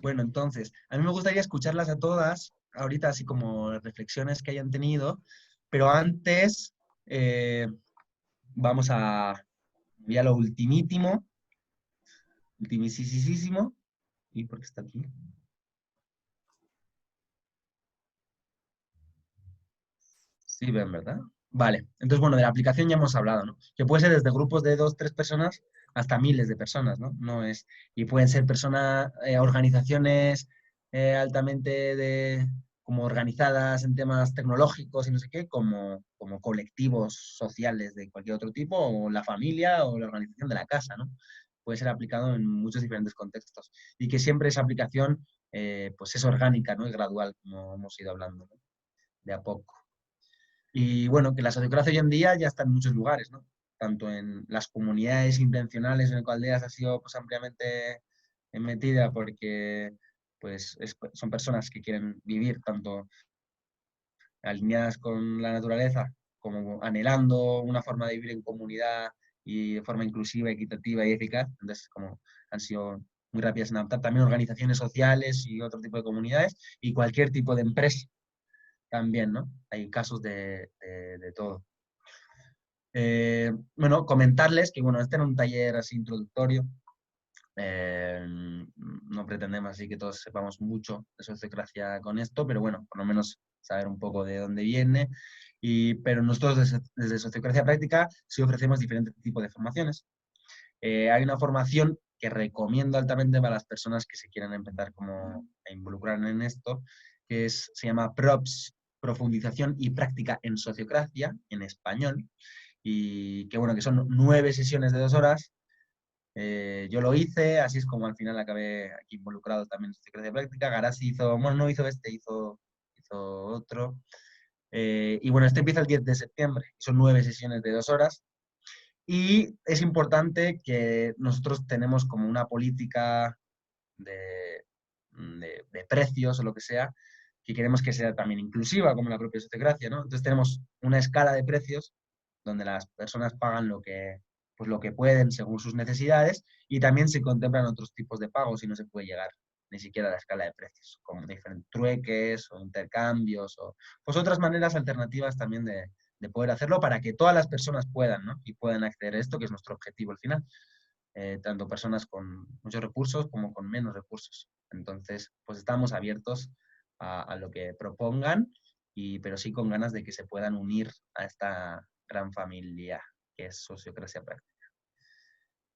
Bueno, entonces, a mí me gustaría escucharlas a todas, ahorita así como reflexiones que hayan tenido, pero antes vamos a ya lo ultimítimo, ultimisísimo, ¿y por qué está aquí? Sí, ven, ¿verdad? Vale, entonces, bueno, de la aplicación ya hemos hablado, ¿no? Que puede ser desde grupos de 2, 3 personas hasta miles de personas, ¿no? No es, y pueden ser personas, organizaciones altamente como organizadas en temas tecnológicos y no sé qué, como colectivos sociales de cualquier otro tipo, o la familia o la organización de la casa, ¿no? Puede ser aplicado en muchos diferentes contextos. Y que siempre esa aplicación, pues es orgánica, ¿no? Y gradual, como hemos ido hablando, ¿no? De a poco. Y bueno, que la sociocracia hoy en día ya está en muchos lugares, ¿no? Tanto en las comunidades intencionales en Aldeas ha sido pues, ampliamente metida porque pues, son personas que quieren vivir tanto alineadas con la naturaleza como anhelando una forma de vivir en comunidad y de forma inclusiva, equitativa y eficaz. Entonces, como han sido muy rápidas en adaptar también organizaciones sociales y otro tipo de comunidades y cualquier tipo de empresa también, ¿no? Hay casos de todo. Bueno, comentarles que, bueno, este era un taller así introductorio. No pretendemos así que todos sepamos mucho de sociocracia con esto, pero bueno, por lo menos saber un poco de dónde viene. Pero nosotros desde Sociocracia Práctica sí ofrecemos diferentes tipos de formaciones. Hay una formación que recomiendo altamente para las personas que se quieran empezar como a involucrar en esto, que se llama PROPS, Profundización y Práctica en Sociocracia, en español, y que bueno, que son 9 sesiones de 2 horas. Yo lo hice, así es como al final acabé aquí involucrado también en Sociocracia Práctica. Garasi hizo, bueno, no hizo este, hizo otro. Y bueno, este empieza el 10 de septiembre, son 9 sesiones de 2 horas. Y es importante que nosotros tenemos como una política de precios o lo que sea, que queremos que sea también inclusiva, como la propia Sociocracia, ¿no? Entonces tenemos una escala de precios donde las personas pagan pues lo que pueden según sus necesidades y también se contemplan otros tipos de pagos y no se puede llegar ni siquiera a la escala de precios, como diferentes trueques o intercambios o pues otras maneras alternativas también de poder hacerlo para que todas las personas puedan, ¿no? Y puedan acceder a esto, que es nuestro objetivo al final. Tanto personas con muchos recursos como con menos recursos. Entonces, pues estamos abiertos a lo que propongan, pero sí con ganas de que se puedan unir a esta gran familia que es Sociocracia Práctica.